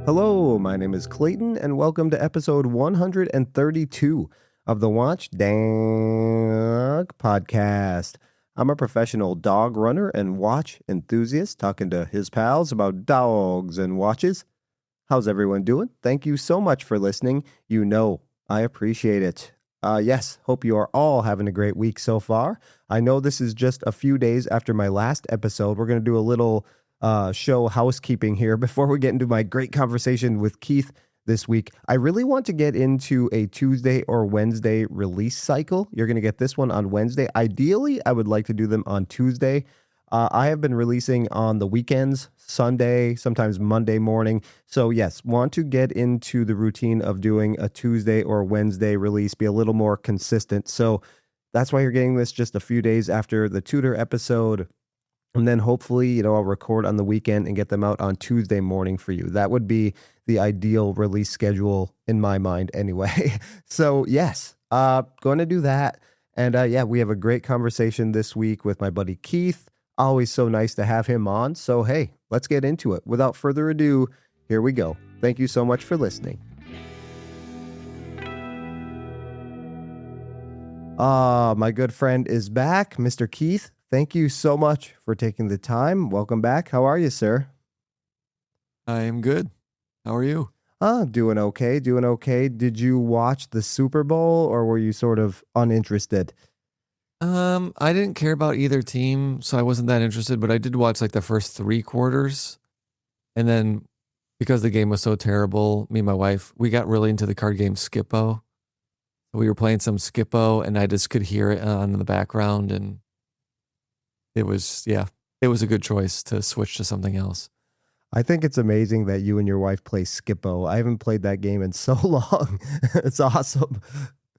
Hello, my name is Clayton, and welcome to episode 132 of the Watch Dog podcast. I'm a professional dog runner and watch enthusiast talking to his pals about dogs and watches. How's everyone doing? Thank you so much for listening. You know, I appreciate it. Yes, hope you are all having a great week so far. I know this is just a few days after my last episode. We're going to do a little show housekeeping here before we get into my great conversation with Keith this week. I really want to get into a Tuesday or Wednesday release cycle. You're going to get this one on Wednesday. Ideally, I would like to do them on Tuesday. I have been releasing on the weekends, Sunday, sometimes Monday morning. So yes, want to get into the routine of doing a Tuesday or Wednesday release, be a little more consistent. So that's why you're getting this just a few days after the Tudor episode. And then hopefully, I'll record on the weekend and get them out on Tuesday morning for you. That would be the ideal release schedule in my mind anyway. So yes, going to do that. And we have a great conversation this week with my buddy Keith. Always so nice to have him on. So hey, let's get into it. Without further ado, here we go. Thank you so much for listening. My good friend is back, Mr. Keith. Thank you so much for taking the time. Welcome back. How are you, sir? I am good. How are you? Doing okay. Did you watch the Super Bowl or were you sort of uninterested? I didn't care about either team, so I wasn't that interested, but I did watch like the first 3 quarters. And then because the game was so terrible, me and my wife, we got really into the card game Skippo. We were playing some Skippo and I just could hear it on in the background, and it was a good choice to switch to something else. I think it's amazing that you and your wife play Skippo. I haven't played that game in so long. It's awesome.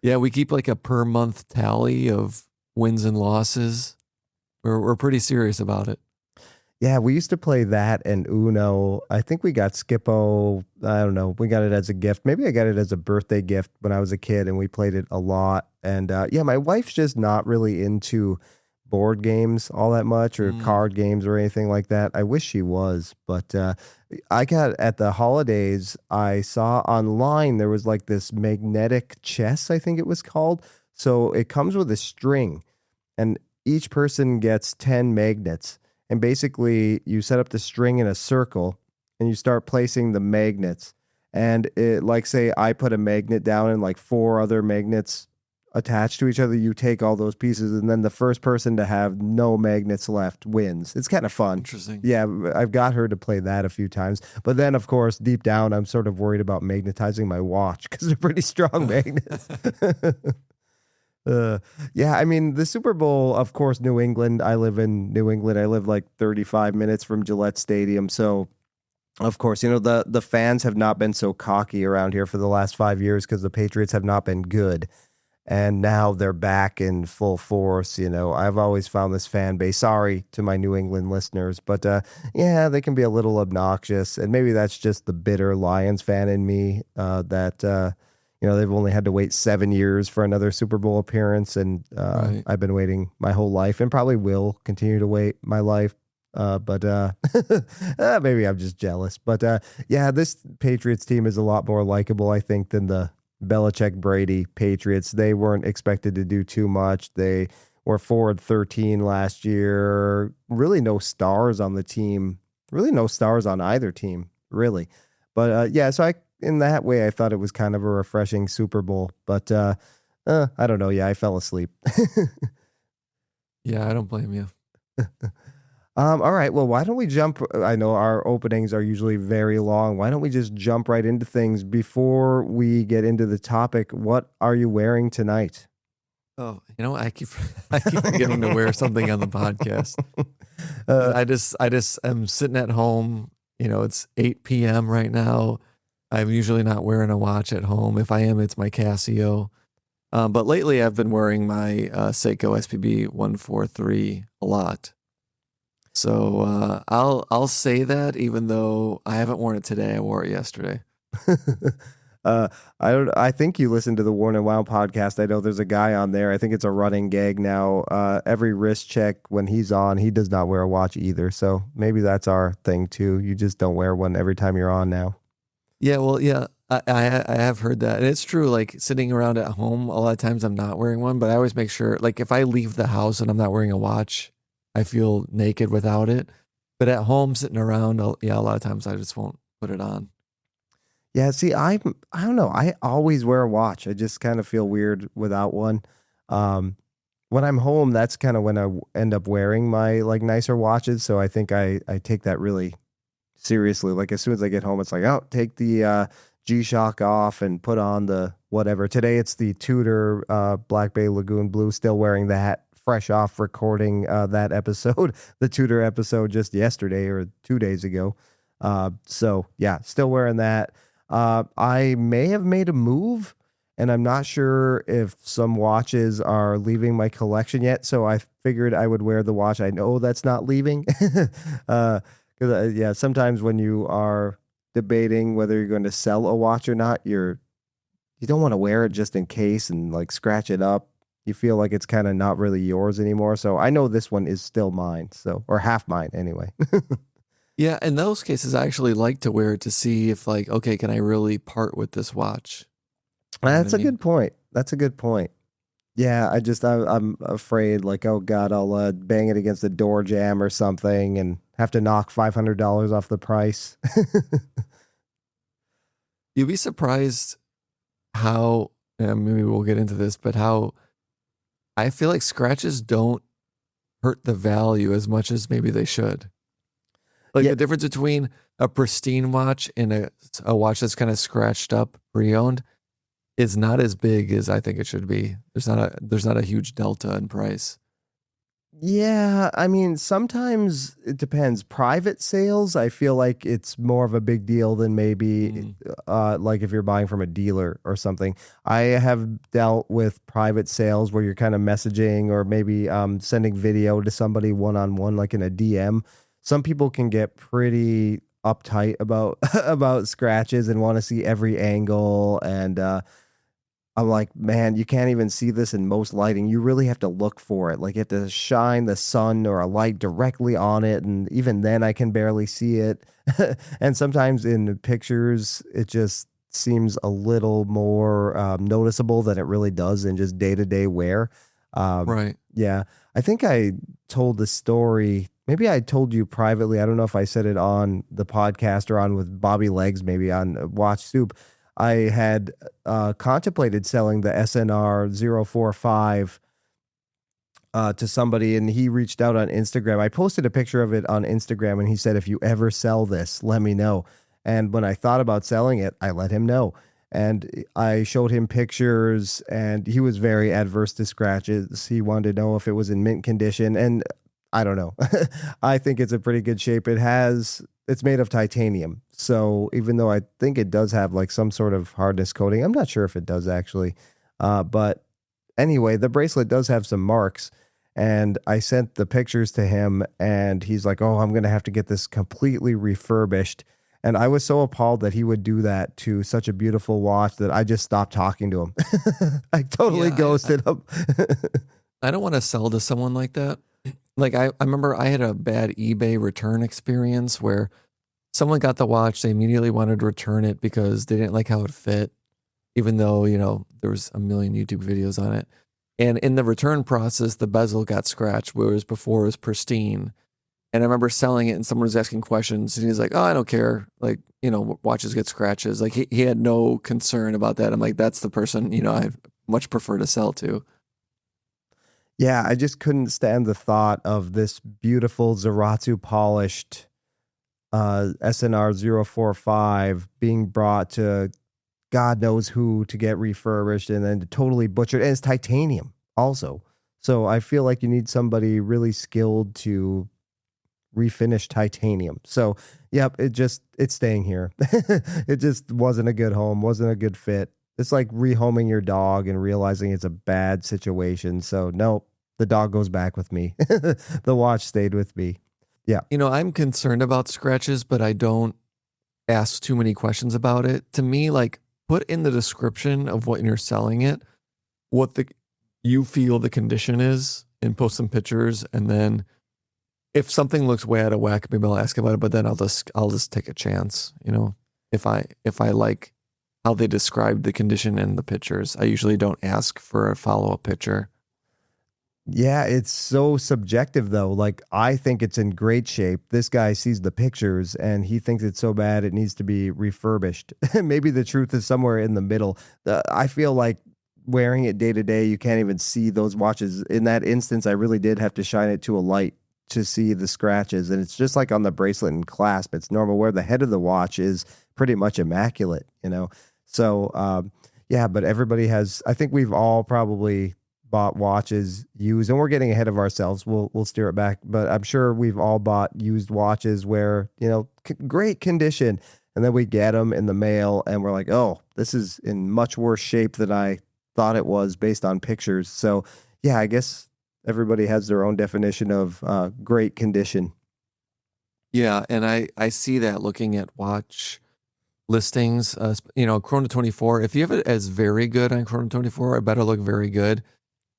Yeah, we keep like a per month tally of wins and losses. We're pretty serious about it. Yeah, we used to play that and Uno. I think we got Skippo. I don't know. We got it as a gift. Maybe I got it as a birthday gift when I was a kid, and we played it a lot. And my wife's just not really into board games all that much or card games or anything like that. I wish she was, but I got at the holidays, I saw online there was like this magnetic chess, I think it was called. So it comes with a string and each person gets 10 magnets. And basically you set up the string in a circle and you start placing the magnets. And it, like, say I put a magnet down and like 4 other magnets attached to each other, you take all those pieces, and then the first person to have no magnets left wins. It's kind of fun. Interesting. Yeah, I've got her to play that a few times. But then, of course, deep down, I'm sort of worried about magnetizing my watch because they're pretty strong magnets. I mean, the Super Bowl, of course, New England. I live in New England. I live like 35 minutes from Gillette Stadium. So, of course, the fans have not been so cocky around here for the last 5 years because the Patriots have not been good. And now they're back in full force. I've always found this fan base, sorry to my New England listeners, but they can be a little obnoxious. And maybe that's just the bitter Lions fan in me that they've only had to wait 7 years for another Super Bowl appearance. And Right. I've been waiting my whole life and probably will continue to wait my life. But maybe I'm just jealous. But this Patriots team is a lot more likable, I think, than the Belichick Brady Patriots. They weren't expected to do too much. They were 4-13 last year. Really no stars on the team. Really no stars on either team, really. But so in that way, I thought it was kind of a refreshing Super Bowl. But I don't know. Yeah, I fell asleep. Yeah, I don't blame you. All right. Well, why don't we jump? I know our openings are usually very long. Why don't we just jump right into things before we get into the topic? What are you wearing tonight? Oh, I keep forgetting to wear something on the podcast. I just am sitting at home. It's 8 p.m. right now. I'm usually not wearing a watch at home. If I am, it's my Casio. But lately I've been wearing my Seiko SPB 143 a lot. So I'll say that even though I haven't worn it today, I wore it yesterday. I think you listen to the Worn and Wound podcast. I know there's a guy on there. I think it's a running gag now. Every wrist check when he's on, he does not wear a watch either. So maybe that's our thing too. You just don't wear one every time you're on now. Yeah, well, yeah, I have heard that. And it's true, like sitting around at home, a lot of times I'm not wearing one, but I always make sure, like if I leave the house and I'm not wearing a watch, I feel naked without it. But at home, sitting around, yeah, a lot of times I just won't put it on. Yeah, see, I don't know. I always wear a watch. I just kind of feel weird without one. Um, when I'm home, that's kind of when end up wearing my like nicer watches. So I think I take that really seriously. Like as soon as I get home, it's like, oh, take the G-Shock off and put on the whatever. Today it's the Tudor Black Bay Lagoon Blue. Still wearing that, fresh off recording that episode, the Tudor episode just yesterday or 2 days ago. So yeah, still wearing that. I may have made a move, and I'm not sure if some watches are leaving my collection yet. So I figured I would wear the watch I know that's not leaving. Because yeah, sometimes when you are debating whether you're going to sell a watch or not, you don't want to wear it just in case and like scratch it up. You feel like it's kind of not really yours anymore. So I know this one is still mine, so or half mine anyway. Yeah, in those cases, I actually like to wear it to see if, like, okay, can I really part with this watch? You know what I That's a mean? good point. That's a good point. Yeah, I'm afraid like, oh God, I'll bang it against a door jam or something and have to knock $500 off the price. You'd be surprised how, and maybe we'll get into this, but how I feel like scratches don't hurt the value as much as maybe they should. Like Yeah, the difference between a pristine watch and a watch that's kind of scratched up pre-owned is not as big as I think it should be. There's not a huge delta in price. yeah, I mean, sometimes it depends. Private sales, I feel like it's more of a big deal than maybe Mm, like if you're buying from a dealer or something. I have dealt with private sales where you're kind of messaging or maybe sending video to somebody one on one, like in a DM. Some people can get pretty uptight about about scratches and want to see every angle and I'm like, man, you can't even see this in most lighting. You really have to look for it. Like you have to shine the sun or a light directly on it. And even then I can barely see it. And sometimes in the pictures, it just seems a little more noticeable than it really does in just day-to-day wear. Um, right. yeah, I think I told the story. Maybe I told you privately. I don't know if I said it on the podcast or on with Bobby Legs, maybe on Watch Soup. I had contemplated selling the SNR 045 to somebody, and he reached out on Instagram. I posted a picture of it on Instagram, and he said, if you ever sell this, let me know. And when I thought about selling it, I let him know. And I showed him pictures, and he was very adverse to scratches. He wanted to know if it was in mint condition. And I don't know. I think it's a pretty good shape. It's made of titanium. So even though I think it does have like some sort of hardness coating, I'm not sure if it does actually. But anyway, the bracelet does have some marks. And I sent the pictures to him, and he's like, oh, I'm going to have to get this completely refurbished. And I was so appalled that he would do that to such a beautiful watch that I just stopped talking to him. I totally Yeah, ghosted him. I don't want to sell to someone like that. Like I remember I had a bad eBay return experience where someone got the watch, they immediately wanted to return it because they didn't like how it fit, even though, there was a million YouTube videos on it. And in the return process, the bezel got scratched, whereas before it was pristine. And I remember selling it and someone was asking questions and he's like, oh, I don't care. Like, watches get scratches. Like he had no concern about that. I'm like, that's the person, I much prefer to sell to. Yeah, I just couldn't stand the thought of this beautiful Zaratsu polished SNR 045 being brought to God knows who to get refurbished and then totally butchered. And it's titanium also. So I feel like you need somebody really skilled to refinish titanium. So, yep, it's staying here. It just wasn't a good home, wasn't a good fit. It's like rehoming your dog and realizing it's a bad situation. So, nope, the dog goes back with me. The watch stayed with me. Yeah. I'm concerned about scratches, but I don't ask too many questions about it. To me, like put in the description of what you're selling it, what you feel the condition is, and post some pictures. And then if something looks way out of whack, maybe I'll ask about it. But then I'll just take a chance. if I like how they describe the condition in the pictures. I usually don't ask for a follow-up picture. Yeah, it's so subjective though. Like I think it's in great shape. This guy sees the pictures and he thinks it's so bad it needs to be refurbished. Maybe the truth is somewhere in the middle. I feel like wearing it day to day, you can't even see those watches. In that instance, I really did have to shine it to a light to see the scratches. And it's just like on the bracelet and clasp. It's normal where the head of the watch is pretty much immaculate, you know? So, yeah, but everybody has, I think we've all probably bought watches used, and we're getting ahead of ourselves. We'll steer it back, but I'm sure we've all bought used watches where, you know, great condition, and then we get them in the mail and we're like, oh, this is in much worse shape than I thought it was based on pictures. So yeah, I guess everybody has their own definition of great condition. Yeah, and I see that looking at watch listings. Chrono 24. If you have it as very good on Chrono 24, it better look very good.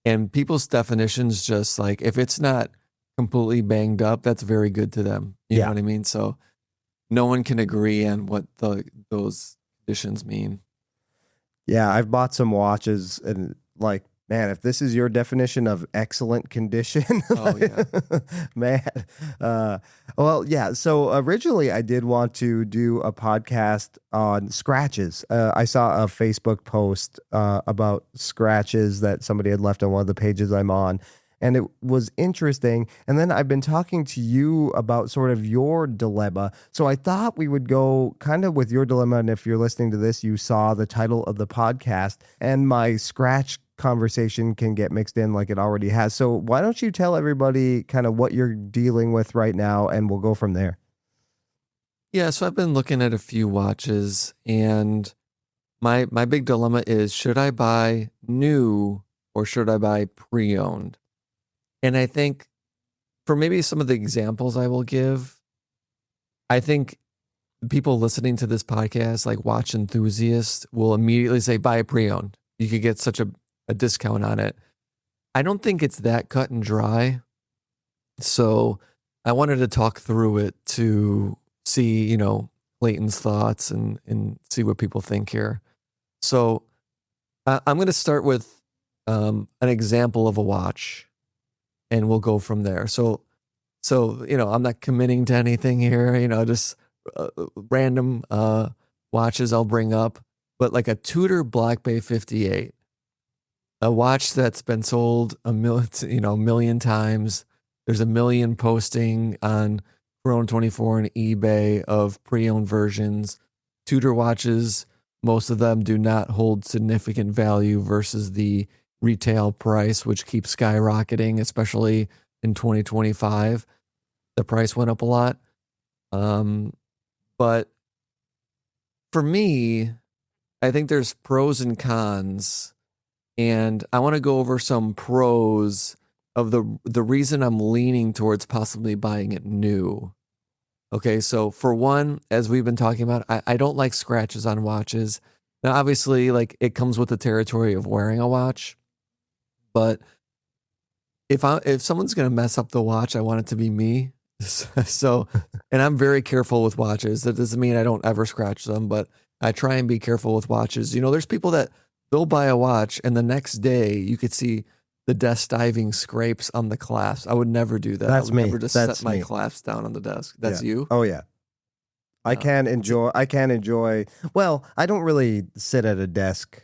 And people's definitions, just like if it's not completely banged up, that's very good to them. You know what I mean? So no one can agree on what those conditions mean. Yeah, I've bought some watches and like, man, if this is your definition of excellent condition, Oh yeah. man. Well, yeah. So originally I did want to do a podcast on scratches. I saw a Facebook post about scratches that somebody had left on one of the pages I'm on. And it was interesting. And then I've been talking to you about sort of your dilemma. So I thought we would go kind of with your dilemma. And if you're listening to this, you saw the title of the podcast, and my scratch conversation can get mixed in like it already has. So why don't you tell everybody kind of what you're dealing with right now, and we'll go from there. Yeah, so I've been looking at a few watches, and my big dilemma is, should I buy new or should I buy pre-owned? And I think for maybe some of the examples I will give, I think people listening to this podcast, like watch enthusiasts, will immediately say buy a pre-owned. You could get such a discount on it. I don't think it's that cut and dry. So I wanted to talk through it to see, Clayton's thoughts and see what people think here. So I'm going to start with an example of a watch, and we'll go from there. So I'm not committing to anything here, just random watches I'll bring up, but like a Tudor Black Bay 58, a watch that's been sold a million times. There's a million posting on Chrono 24 and eBay of pre-owned versions. Tudor watches, most of them do not hold significant value versus the retail price, which keeps skyrocketing, especially in 2025. The price went up a lot. But for me, I think there's pros and cons, and I want to go over some pros of the reason I'm leaning towards possibly buying it new. Okay, so for one, as we've been talking about, I don't like scratches on watches. Now, obviously, like it comes with the territory of wearing a watch, but if someone's gonna mess up the watch, I want it to be me. So, and I'm very careful with watches. That doesn't mean I don't ever scratch them, but I try and be careful with watches. There's people that they'll buy a watch and the next day you could see the desk diving scrapes on the clasp. I would never do that. That's I would me. never just That's set my me. clasp down on the desk. That's you? Oh yeah. I can enjoy. Well, I don't really sit at a desk,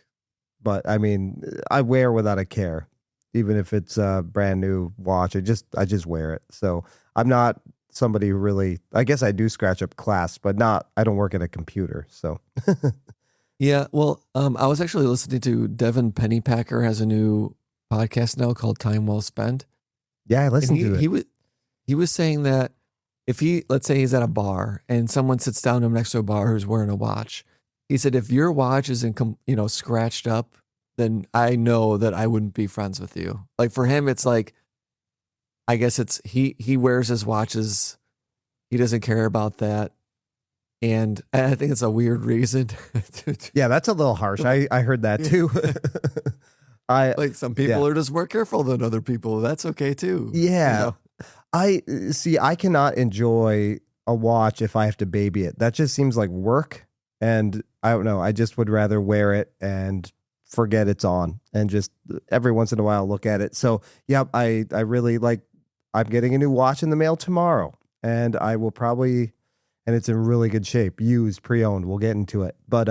but I mean, I wear without a care, even if it's a brand new watch. I just wear it. So I'm not somebody who really. I guess I do scratch up clasps, but not. I don't work at a computer, so. Yeah. Well, I was actually listening to Devin Pennypacker has a new podcast now called Time Well Spent. Yeah, I listened to it. He was saying that if let's say he's at a bar and someone sits down to him next to a bar who's wearing a watch, he said, if your watch isn't, scratched up, then I know that I wouldn't be friends with you. Like for him, it's like, I guess it's, he wears his watches. He doesn't care about that. And I think it's a weird reason. Yeah, that's a little harsh. I heard that too. Like some people are just more careful than other people. That's okay too. Yeah. I cannot enjoy a watch if I have to baby it. That just seems like work. And I don't know, I just would rather wear it and forget it's on and just every once in a while look at it. So, yeah, I really like, I'm getting a new watch in the mail tomorrow, and I will probably, and it's in really good shape, used, pre-owned. We'll get into it. But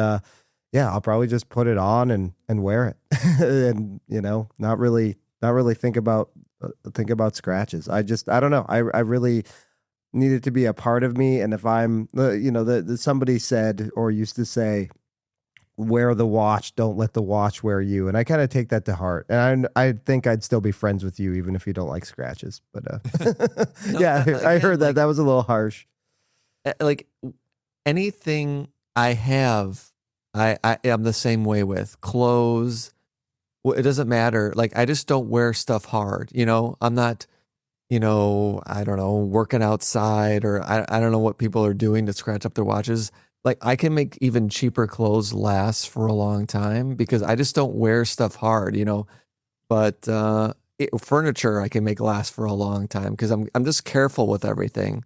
yeah, I'll probably just put it on and wear it. And, not really think about scratches. I don't know. I really need it to be a part of me. And if I'm, somebody said or used to say, wear the watch, don't let the watch wear you. And I kind of take that to heart. And I think I'd still be friends with you even if you don't like scratches. But No, yeah, I heard that. like, That was a little harsh. like anything I have, I am the same way with clothes. Well, it doesn't matter. Like, I just don't wear stuff hard. I'm not, I don't know, working outside, or I don't know what people are doing to scratch up their watches. Like, I can make even cheaper clothes last for a long time because I just don't wear stuff hard, But furniture I can make last for a long time because I'm just careful with everything.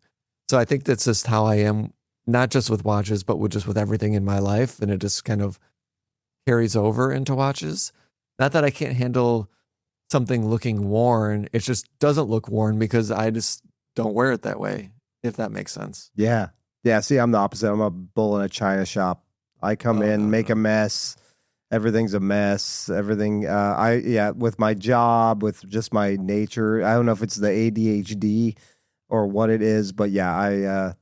So I think that's just how I am, not just with watches, but with everything in my life, and it just kind of carries over into watches. Not that I can't handle something looking worn; it just doesn't look worn because I just don't wear it that way. If that makes sense. Yeah. Yeah. See, I'm the opposite. I'm a bull in a china shop. I come Oh, in, no, make no. a mess. Everything's a mess. Everything. With my job, with just my nature. I don't know if it's the ADHD or what it is, but yeah,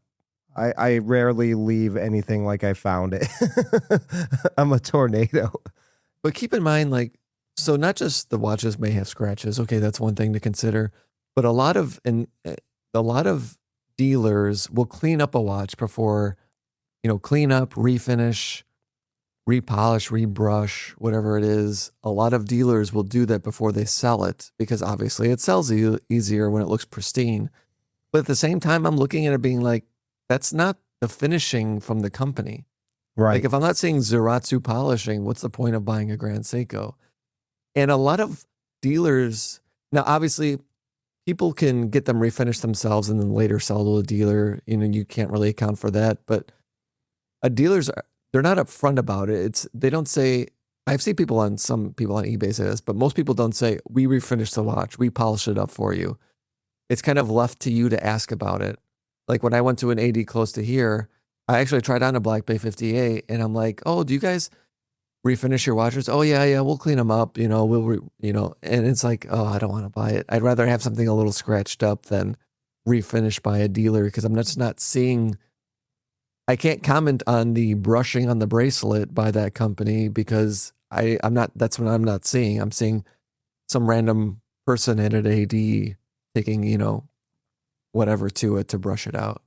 I rarely leave anything like I found it. I'm a tornado. But keep in mind, so not just the watches may have scratches. Okay, that's one thing to consider. But a lot of dealers will clean up a watch before, clean up, refinish, repolish, rebrush, whatever it is. A lot of dealers will do that before they sell it because obviously it sells easier when it looks pristine. But at the same time, I'm looking at it being like, that's not the finishing from the company. Like, Right. if I'm not seeing Zeratsu polishing, what's the point of buying a Grand Seiko? And a lot of dealers, now obviously people can get them refinished themselves and then later sell to a dealer. You can't really account for that. But dealers, they're not upfront about it. They don't say, I've seen some people on eBay say this, but most people don't say, we refinish the watch, we polish it up for you. It's kind of left to you to ask about it. Like, when I went to an AD close to here, I actually tried on a Black Bay 58 and I'm like, oh, do you guys refinish your watches? Oh yeah, we'll clean them up. And it's like, oh, I don't want to buy it. I'd rather have something a little scratched up than refinished by a dealer because I'm just not seeing. I can't comment on the brushing on the bracelet by that company because I'm not. That's what I'm not seeing. I'm seeing some random person at an AD taking whatever to it to brush it out.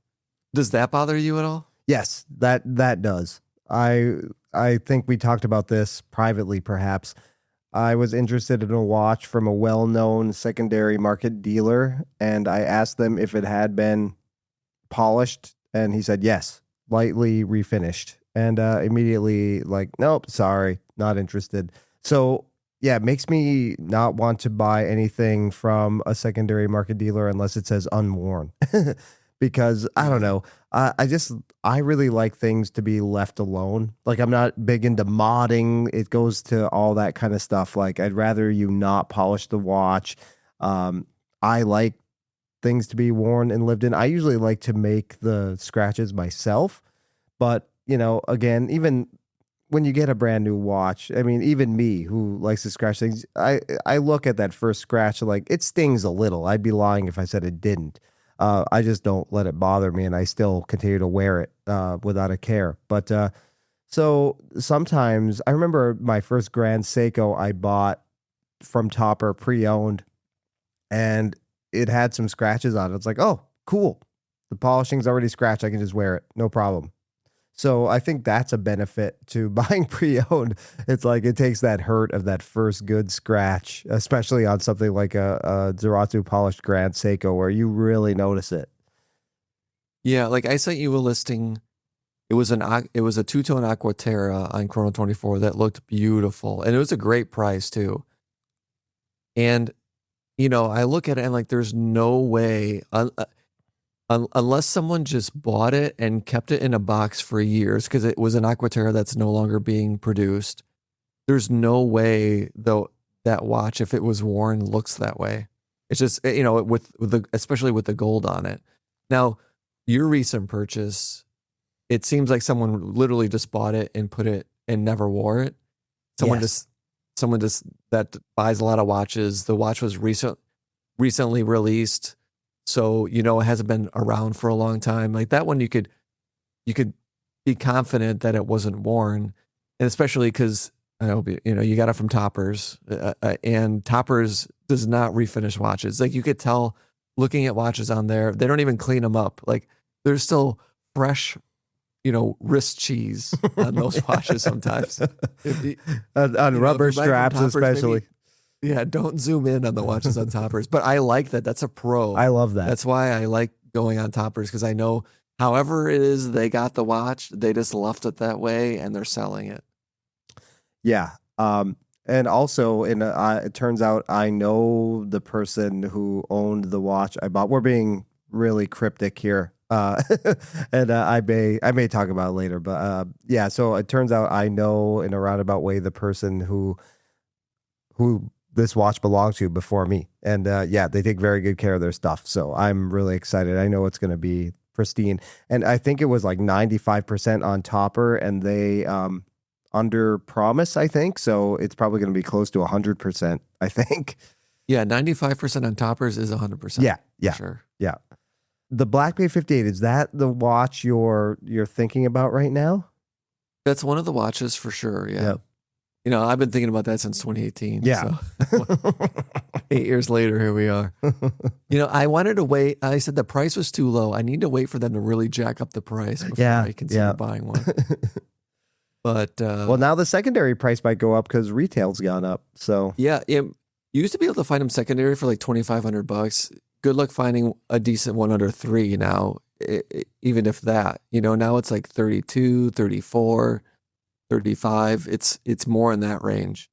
Does that bother you at all? Yes, that does. I think we talked about this privately, perhaps. I was interested in a watch from a well-known secondary market dealer, and I asked them if it had been polished, and he said yes, lightly refinished, and immediately like, nope, sorry, not interested. So yeah, it makes me not want to buy anything from a secondary market dealer unless it says unworn. Because I don't know. I really like things to be left alone. Like, I'm not big into modding. It goes to all that kind of stuff. Like, I'd rather you not polish the watch. I like things to be worn and lived in. I usually like to make the scratches myself. But, again, even when you get a brand new watch, I mean, even me who likes to scratch things, I look at that first scratch like it stings a little. I'd be lying if I said it didn't. I just don't let it bother me, and I still continue to wear it without a care. But so sometimes I remember my first Grand Seiko I bought from Topper pre-owned, and it had some scratches on it. It's like, oh, cool. The polishing's already scratched. I can just wear it. No problem. So I think that's a benefit to buying pre-owned. It's like it takes that hurt of that first good scratch, especially on something like a Zeratsu polished Grand Seiko, where you really notice it. Yeah, like I sent you a listing. It was a two-tone Aquaterra on Chrono 24 that looked beautiful, and it was a great price too. And I look at it and like, there's no way. unless someone just bought it and kept it in a box for years because it was an Aquaterra that's no longer being produced, there's no way though that watch, if it was worn, looks that way. It's just, with the, especially with the gold on it. Now, your recent purchase, it seems like someone literally just bought it and put it and never wore it. Someone just that buys a lot of watches. The watch was recently released, so it hasn't been around for a long time. Like that one, you could be confident that it wasn't worn, and especially because you got it from Toppers, and Toppers does not refinish watches. Like you could tell looking at watches on there, they don't even clean them up. Like there's still fresh, wrist cheese on those watches sometimes. On rubber straps, Toppers, especially. Maybe, don't zoom in on the watches on Toppers. But I like that. That's a pro. I love that. That's why I like going on Toppers, because I know however it is they got the watch, they just left it that way and they're selling it. Yeah. And also, it turns out I know the person who owned the watch I bought. We're being really cryptic here. And I may talk about it later, but so it turns out I know in a roundabout way the person who this watch belonged to before me, and they take very good care of their stuff, so I'm really excited. I know it's going to be pristine, and I think it was like 95% on Topper, and they under promise, I think, so it's probably going to be close to 100%, I think. 95% on Toppers is 100%. Yeah, sure. Yeah. The Black Bay 58, is that the watch you're thinking about right now? That's one of the watches for sure, yeah. I've been thinking about that since 2018. Yeah. So 8 years later, here we are. I wanted to wait. I said the price was too low. I need to wait for them to really jack up the price before I consider buying one. But now the secondary price might go up because retail's gone up. So yeah, you used to be able to find them secondary for like $2,500. Good luck finding a decent one under $3 now, even if that. Now it's like 32, 34, 35. It's more in that range.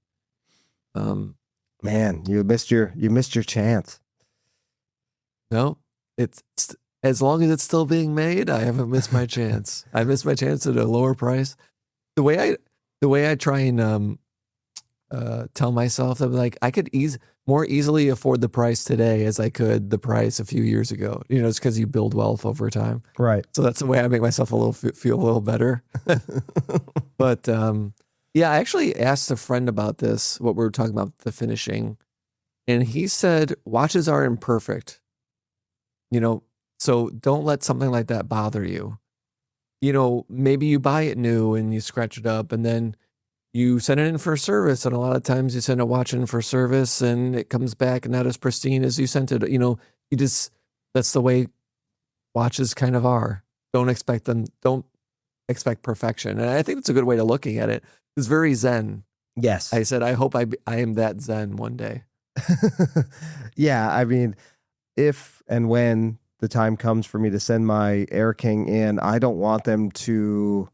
Man, you missed your chance. No, it's as long as it's still being made, I haven't missed my chance. I missed my chance at a lower price. The way I try and tell myself that, like, I could more easily afford the price today as I could the price a few years ago. It's because you build wealth over time, right? So that's the way I make myself feel a little better. But I actually asked a friend about this, what we were talking about, the finishing, and he said watches are imperfect. So don't let something like that bother you. Maybe you buy it new and you scratch it up, and then you send it in for service, and a lot of times you send a watch in for service and it comes back not as pristine as you sent it. That's the way watches kind of are. Don't expect perfection. And I think it's a good way to looking at it. It's very Zen. Yes. I said, I hope I am that Zen one day. Yeah. I mean, if and when the time comes for me to send my Air King in, I don't want them to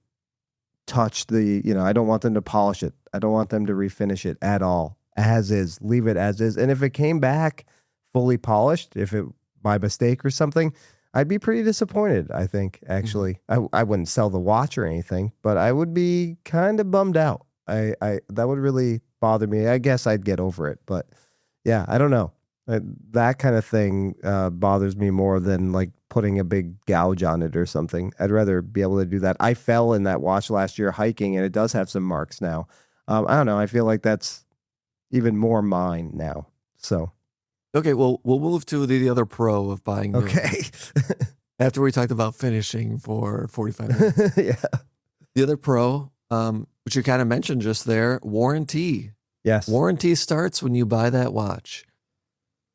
touch I don't want them to polish it. I don't want them to refinish it at all. As is. Leave it as is. And if it came back fully polished, if it by mistake or something, I'd be pretty disappointed, I think, actually. Mm-hmm. I wouldn't sell the watch or anything, but I would be kind of bummed out. I that would really bother me. I guess I'd get over it, but yeah, I don't know. That kind of thing bothers me more than like putting a big gouge on it or something. I'd rather be able to do that. I fell in that watch last year hiking, and it does have some marks now. I don't know. I feel like that's even more mine now. So, okay, well, we'll move to the other pro of buying new. Okay. After we talked about finishing for 45 minutes. Yeah. The other pro, which you kind of mentioned just there, warranty. Yes. Warranty starts when you buy that watch.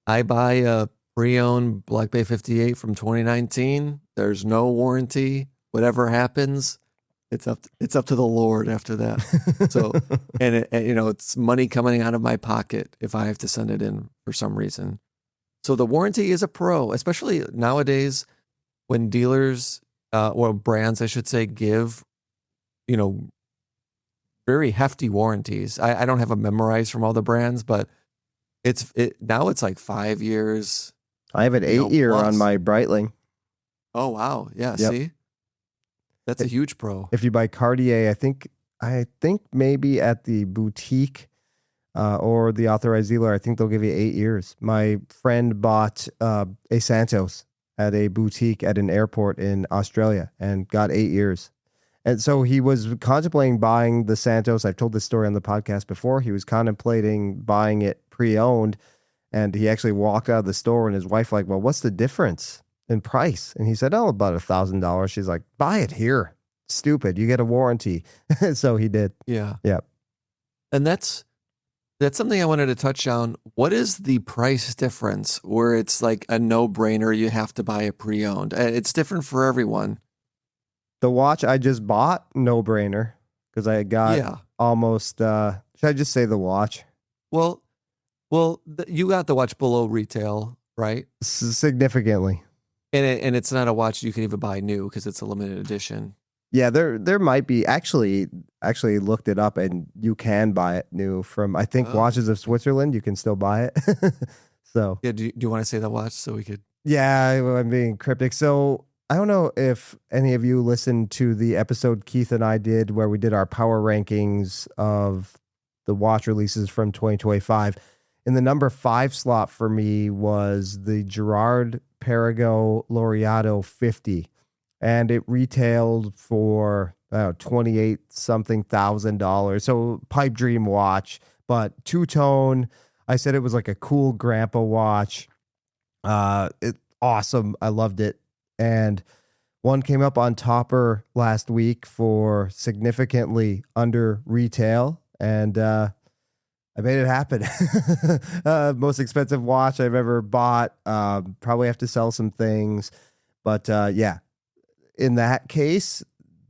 I buy a pre-owned Black Bay 58 from 2019. There's no warranty. Whatever happens, it's up to the Lord after that. So, and it's money coming out of my pocket if I have to send it in for some reason. So the warranty is a pro, especially nowadays when dealers or brands, I should say, give, very hefty warranties. I don't have them memorized from all the brands, but now it's like 5 years. I have an 8-year on my Breitling. Oh, wow. Yeah. Yep. See, that's a huge pro. If you buy Cartier, I think maybe at the boutique or the authorized dealer, I think they'll give you 8 years. My friend bought a Santos at a boutique at an airport in Australia and got 8 years. And so he was contemplating buying the Santos. I've told this story on the podcast before. He was contemplating buying it pre-owned, and he actually walked out of the store, and his wife like, well, what's the difference in price? And he said, oh, about $1,000. She's like, buy it here. Stupid. You get a warranty. So he did. Yeah. Yep. And that's something I wanted to touch on. What is the price difference where it's like a no-brainer, you have to buy a pre-owned? It's different for everyone. The watch I just bought, no brainer, because I got almost, should I just say the watch? Well, you got the watch below retail, right? Significantly. And it's not a watch you can even buy new because it's a limited edition. Yeah, there might be actually looked it up, and you can buy it new from, I think, Watches of Switzerland. You can still buy it. So yeah, do you want to say the watch so we could? Yeah, I'm being cryptic. So I don't know if any of you listened to the episode Keith and I did where we did our power rankings of the watch releases from 2025. And the number 5 slot for me was the Girard Perregaux Laureato 50. And it retailed for 28 something $1,000. So pipe dream watch, but two-tone. I said it was like a cool grandpa watch. Awesome. I loved it. And one came up on Topper last week for significantly under retail, and I made it happen. Most expensive watch I've ever bought. Probably have to sell some things, but yeah, in that case,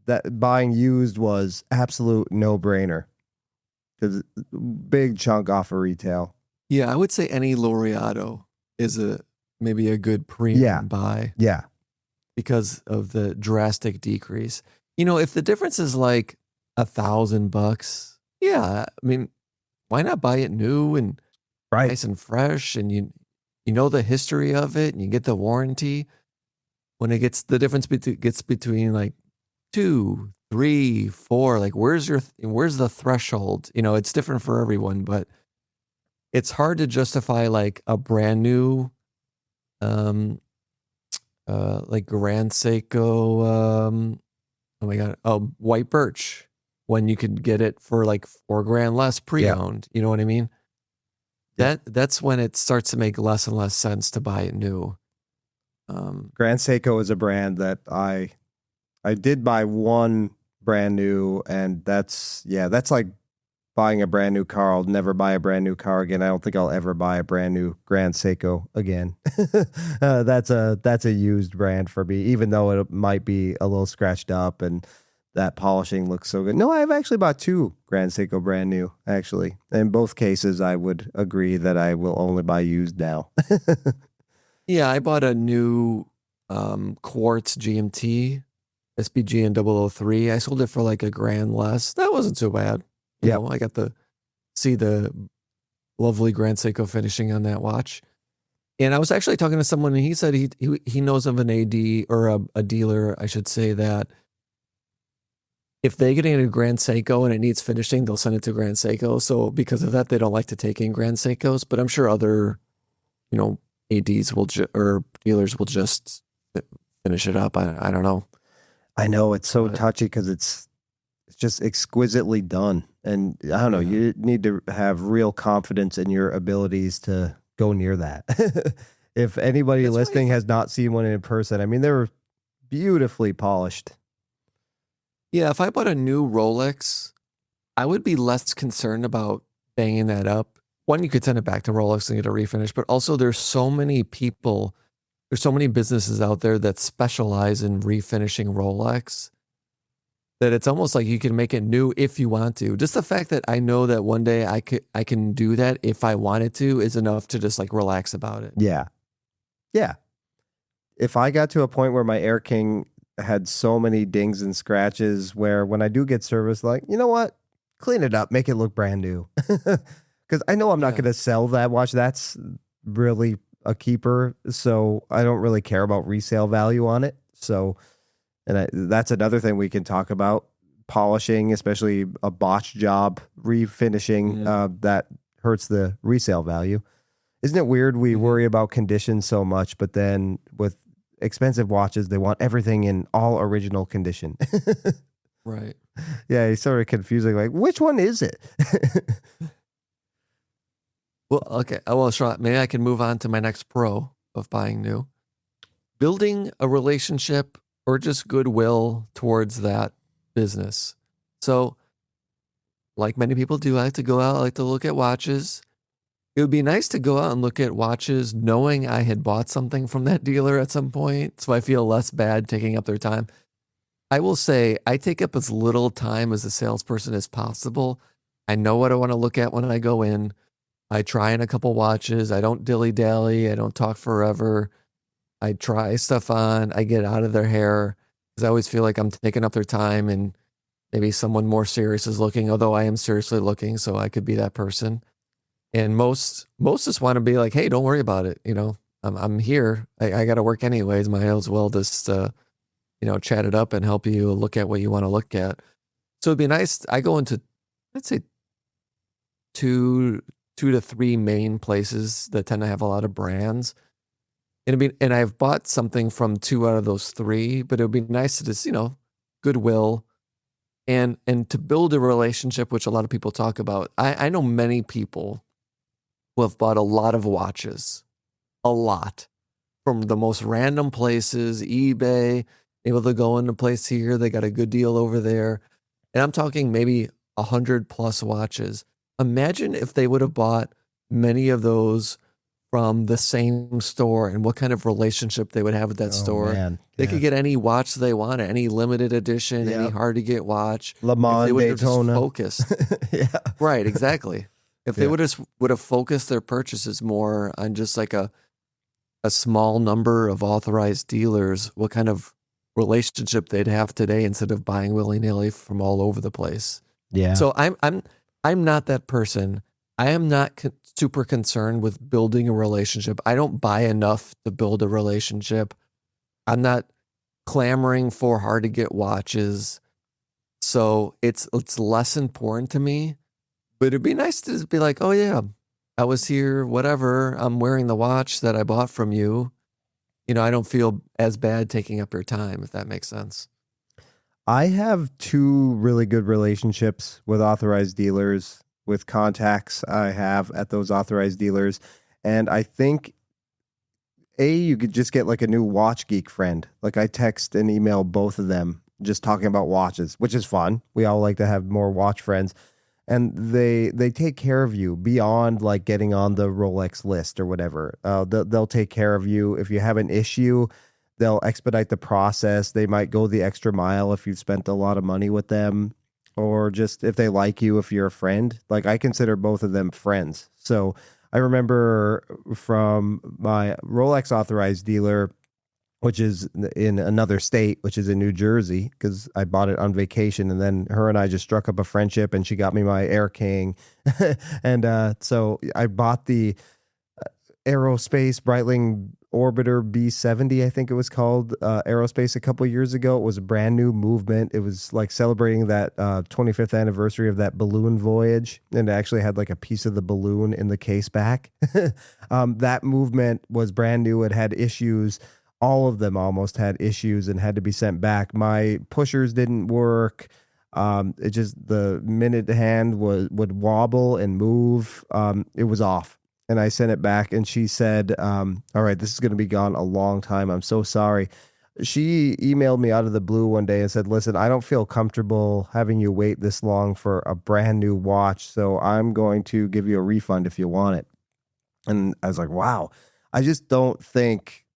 that buying used was absolute no-brainer because big chunk off of retail. Yeah, I would say any Laureato is maybe a good premium buy. Yeah. Because of the drastic decrease. If the difference is like $1,000, yeah, I mean, why not buy it new and nice and fresh, and you know the history of it, and you get the warranty. When it gets the difference gets between like 2, 3, 4, like where's the threshold? It's different for everyone, but it's hard to justify like a brand new like Grand Seiko, oh my God, white birch, when you could get it for like $4,000 less pre-owned. You know what I mean? That's when it starts to make less and less sense to buy it new. Grand Seiko is a brand that I did buy one brand new, and that's like buying a brand new car. I'll never buy a brand new car again. I don't think I'll ever buy a brand new Grand Seiko again. That's a used brand for me, even though it might be a little scratched up and that polishing looks so good. No, I've actually bought 2 Grand Seiko brand new, actually. In both cases, I would agree that I will only buy used now. Yeah, I bought a new quartz GMT SPGN 003. I sold it for like $1,000 less. That wasn't too bad. You know, I got to see the lovely Grand Seiko finishing on that watch. And I was actually talking to someone, and he said he knows of an AD or a dealer, I should say, that if they get in a Grand Seiko and it needs finishing, they'll send it to Grand Seiko. So because of that, they don't like to take in Grand Seikos. But I'm sure other, ADs or dealers will just finish it up. I don't know. I know it's so touchy because it's just exquisitely done. And I don't know, you need to have real confidence in your abilities to go near that. If anybody listening has not seen one in person, I mean, they're beautifully polished. Yeah, if I bought a new Rolex, I would be less concerned about banging that up. One, you could send it back to Rolex and get a refinish, but also there's so many businesses out there that specialize in refinishing Rolex that it's almost like you can make it new if you want to. Just the fact that I know that one day I can do that if I wanted to is enough to just like relax about it. Yeah. Yeah. If I got to a point where my Air King had so many dings and scratches where when I do get service, like, you know what? Clean it up, make it look brand new. Because I know I'm not going to sell that watch. That's really a keeper. So I don't really care about resale value on it. So, that's another thing we can talk about. Polishing, especially a botch job, refinishing, that hurts the resale value. Isn't it weird we worry about condition so much, but then with expensive watches, they want everything in all original condition. Right. Yeah, it's sort of confusing. Like, which one is it? Well, okay. Well, sure. Maybe I can move on to my next pro of buying new. Building a relationship or just goodwill towards that business. So, like many people do, I like to go out, I like to look at watches. It would be nice to go out and look at watches knowing I had bought something from that dealer at some point, so I feel less bad taking up their time. I will say I take up as little time as a salesperson as possible. I know what I want to look at when I go in. I try in a couple watches. I don't dilly-dally. I don't talk forever. I try stuff on. I get out of their hair because I always feel like I'm taking up their time and maybe someone more serious is looking, although I am seriously looking, so I could be that person. And most just want to be like, hey, don't worry about it. I'm here. I got to work anyways. Might as well just, chat it up and help you look at what you want to look at. So it'd be nice. I go into, let's say, two to three main places that tend to have a lot of brands. And I've bought something from two out of those three, but it would be nice to just, goodwill and to build a relationship, which a lot of people talk about. I know many people who have bought a lot of watches, a lot, from the most random places, eBay, able to go into a place here, they got a good deal over there. And I'm talking maybe 100+ watches. Imagine if they would have bought many of those from the same store and what kind of relationship they would have with that store. Man. They could get any watch they want, any limited edition, any hard to get watch. Le Mans, Daytona. Focused. Yeah. Right, exactly. If they would have focused their purchases more on just like a small number of authorized dealers, what kind of relationship they'd have today instead of buying willy-nilly from all over the place. Yeah. So I'm not that person. I am not super concerned with building a relationship. I don't buy enough to build a relationship. I'm not clamoring for hard to get watches. So it's less important to me. But it'd be nice to just be like, oh yeah, I was here, whatever. I'm wearing the watch that I bought from you. I don't feel as bad taking up your time, if that makes sense. I have two really good relationships with authorized dealers, with contacts I have at those authorized dealers. And I think, you could just get like a new watch geek friend. Like I text and email both of them just talking about watches, which is fun. We all like to have more watch friends. And they take care of you beyond like getting on the Rolex list or whatever. They'll take care of you. If you have an issue, they'll expedite the process. They might go the extra mile if you've spent a lot of money with them, or just if they like you, if you're a friend. Like I consider both of them friends. So I remember from my Rolex authorized dealer, which is in another state, which is in New Jersey, because I bought it on vacation, and then her and I just struck up a friendship, and she got me my Air King. And so I bought the Aerospace Breitling Orbiter B70, I think it was called, Aerospace, a couple years ago. It was a brand new movement. It was like celebrating that 25th anniversary of that balloon voyage, and it actually had like a piece of the balloon in the case back. That movement was brand new. It had issues. All of them almost had issues and had to be sent back. My pushers didn't work. It just, the minute hand would wobble and move. It was off. And I sent it back, and she said, all right, this is going to be gone a long time. I'm so sorry. She emailed me out of the blue one day and said, listen, I don't feel comfortable having you wait this long for a brand new watch, so I'm going to give you a refund if you want it. And I was like, wow. I just don't think,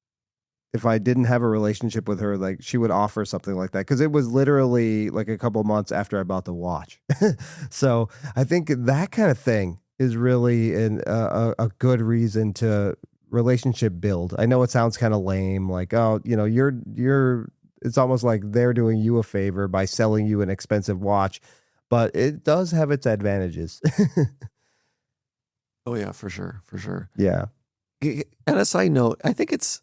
if I didn't have a relationship with her, like she would offer something like that, because it was literally like a couple months after I bought the watch. So I think that kind of thing is really a good reason to relationship build. I know it sounds kind of lame, like, oh, you're it's almost like they're doing you a favor by selling you an expensive watch, but it does have its advantages. Oh yeah, for sure. Yeah. And a side note, I think it's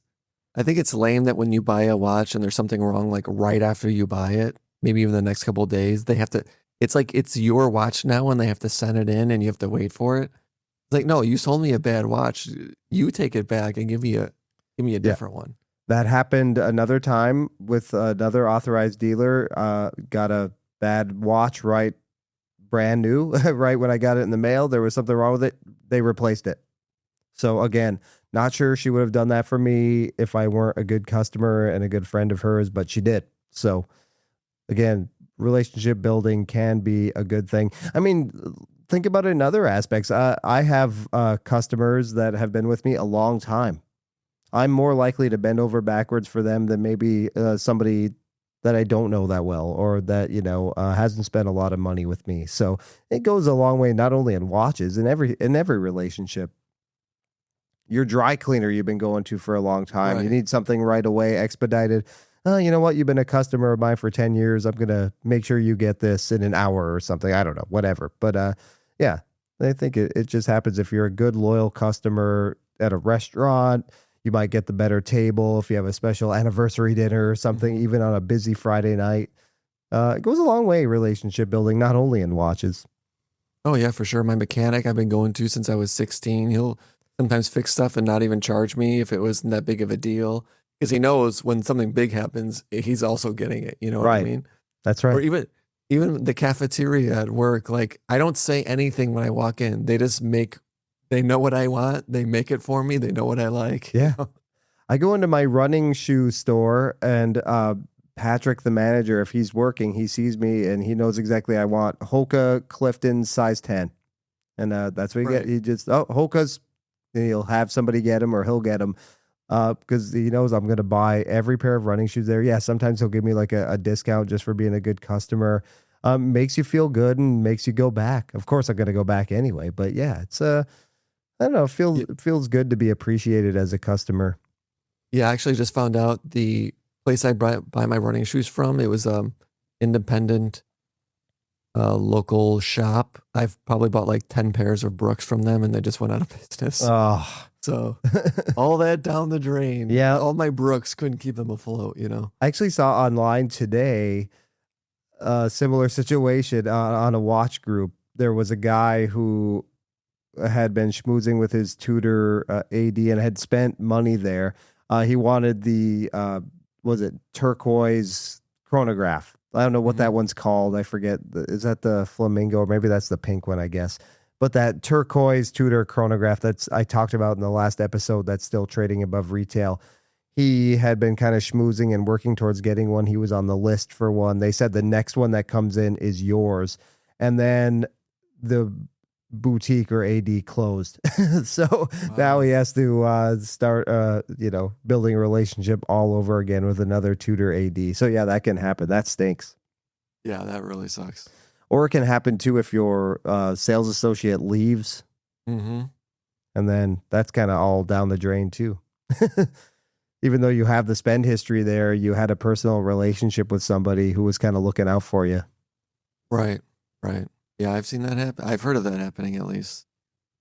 I think it's lame that when you buy a watch and there's something wrong, like right after you buy it, maybe even the next couple of days, they have to, it's like it's your watch now and they have to send it in and you have to wait for it. It's like, no, you sold me a bad watch. You take it back and give me a different one. That happened another time with another authorized dealer. Got a bad watch right brand new, right when I got it in the mail. There was something wrong with it. They replaced it. So again, not sure she would have done that for me if I weren't a good customer and a good friend of hers, but she did. So again, relationship building can be a good thing. I mean, think about it in other aspects. I have customers that have been with me a long time. I'm more likely to bend over backwards for them than maybe somebody that I don't know that well, or that, hasn't spent a lot of money with me. So it goes a long way, not only in watches, in every relationship. Your dry cleaner you've been going to for a long time. Right. You need something right away, expedited. Oh, you know what? You've been a customer of mine for 10 years. I'm going to make sure you get this in an hour or something. I don't know, whatever. But yeah, I think it just happens if you're a good, loyal customer at a restaurant. You might get the better table if you have a special anniversary dinner or something, even on a busy Friday night. It goes a long way, relationship building, not only in watches. Oh, yeah, for sure. My mechanic I've been going to since I was 16. He'll sometimes fix stuff and not even charge me if it wasn't that big of a deal. Because he knows when something big happens, he's also getting it. You know what I mean? That's right. Or even the cafeteria at work, like I don't say anything when I walk in. They know what I want. They make it for me. They know what I like. Yeah. I go into my running shoe store and Patrick, the manager, if he's working, he sees me and he knows exactly I want Hoka Clifton size 10. And that's what you get. He just, Hoka's, and he'll have somebody get him or he'll get him because he knows I'm going to buy every pair of running shoes there. Yeah, sometimes he'll give me like a discount just for being a good customer. Makes you feel good and makes you go back. Of course, I'm going to go back anyway. But yeah, it's I don't know. It feels good to be appreciated as a customer. Yeah, I actually just found out the place I buy my running shoes from. It was independent local shop. I've probably bought like 10 pairs of Brooks from them and they just went out of business. Oh, so all that down the drain. Yeah. All my Brooks couldn't keep them afloat, I actually saw online today a similar situation on a watch group. There was a guy who had been schmoozing with his tutor AD and had spent money there. He wanted the was it turquoise chronograph? I don't know what that one's called. I forget. Is that the flamingo? Or maybe that's the pink one, I guess. But that turquoise Tudor chronograph that's I talked about in the last episode that's still trading above retail. He had been kind of schmoozing and working towards getting one. He was on the list for one. They said the next one that comes in is yours. And then the boutique or AD closed. So now he has to start, building a relationship all over again with another tutor AD. So yeah, that can happen. That stinks. Yeah, that really sucks. Or it can happen too if your sales associate leaves. Mm-hmm. And then that's kind of all down the drain too. Even though you have the spend history there, you had a personal relationship with somebody who was kind of looking out for you. Right. Yeah, I've seen that happen. I've heard of that happening at least.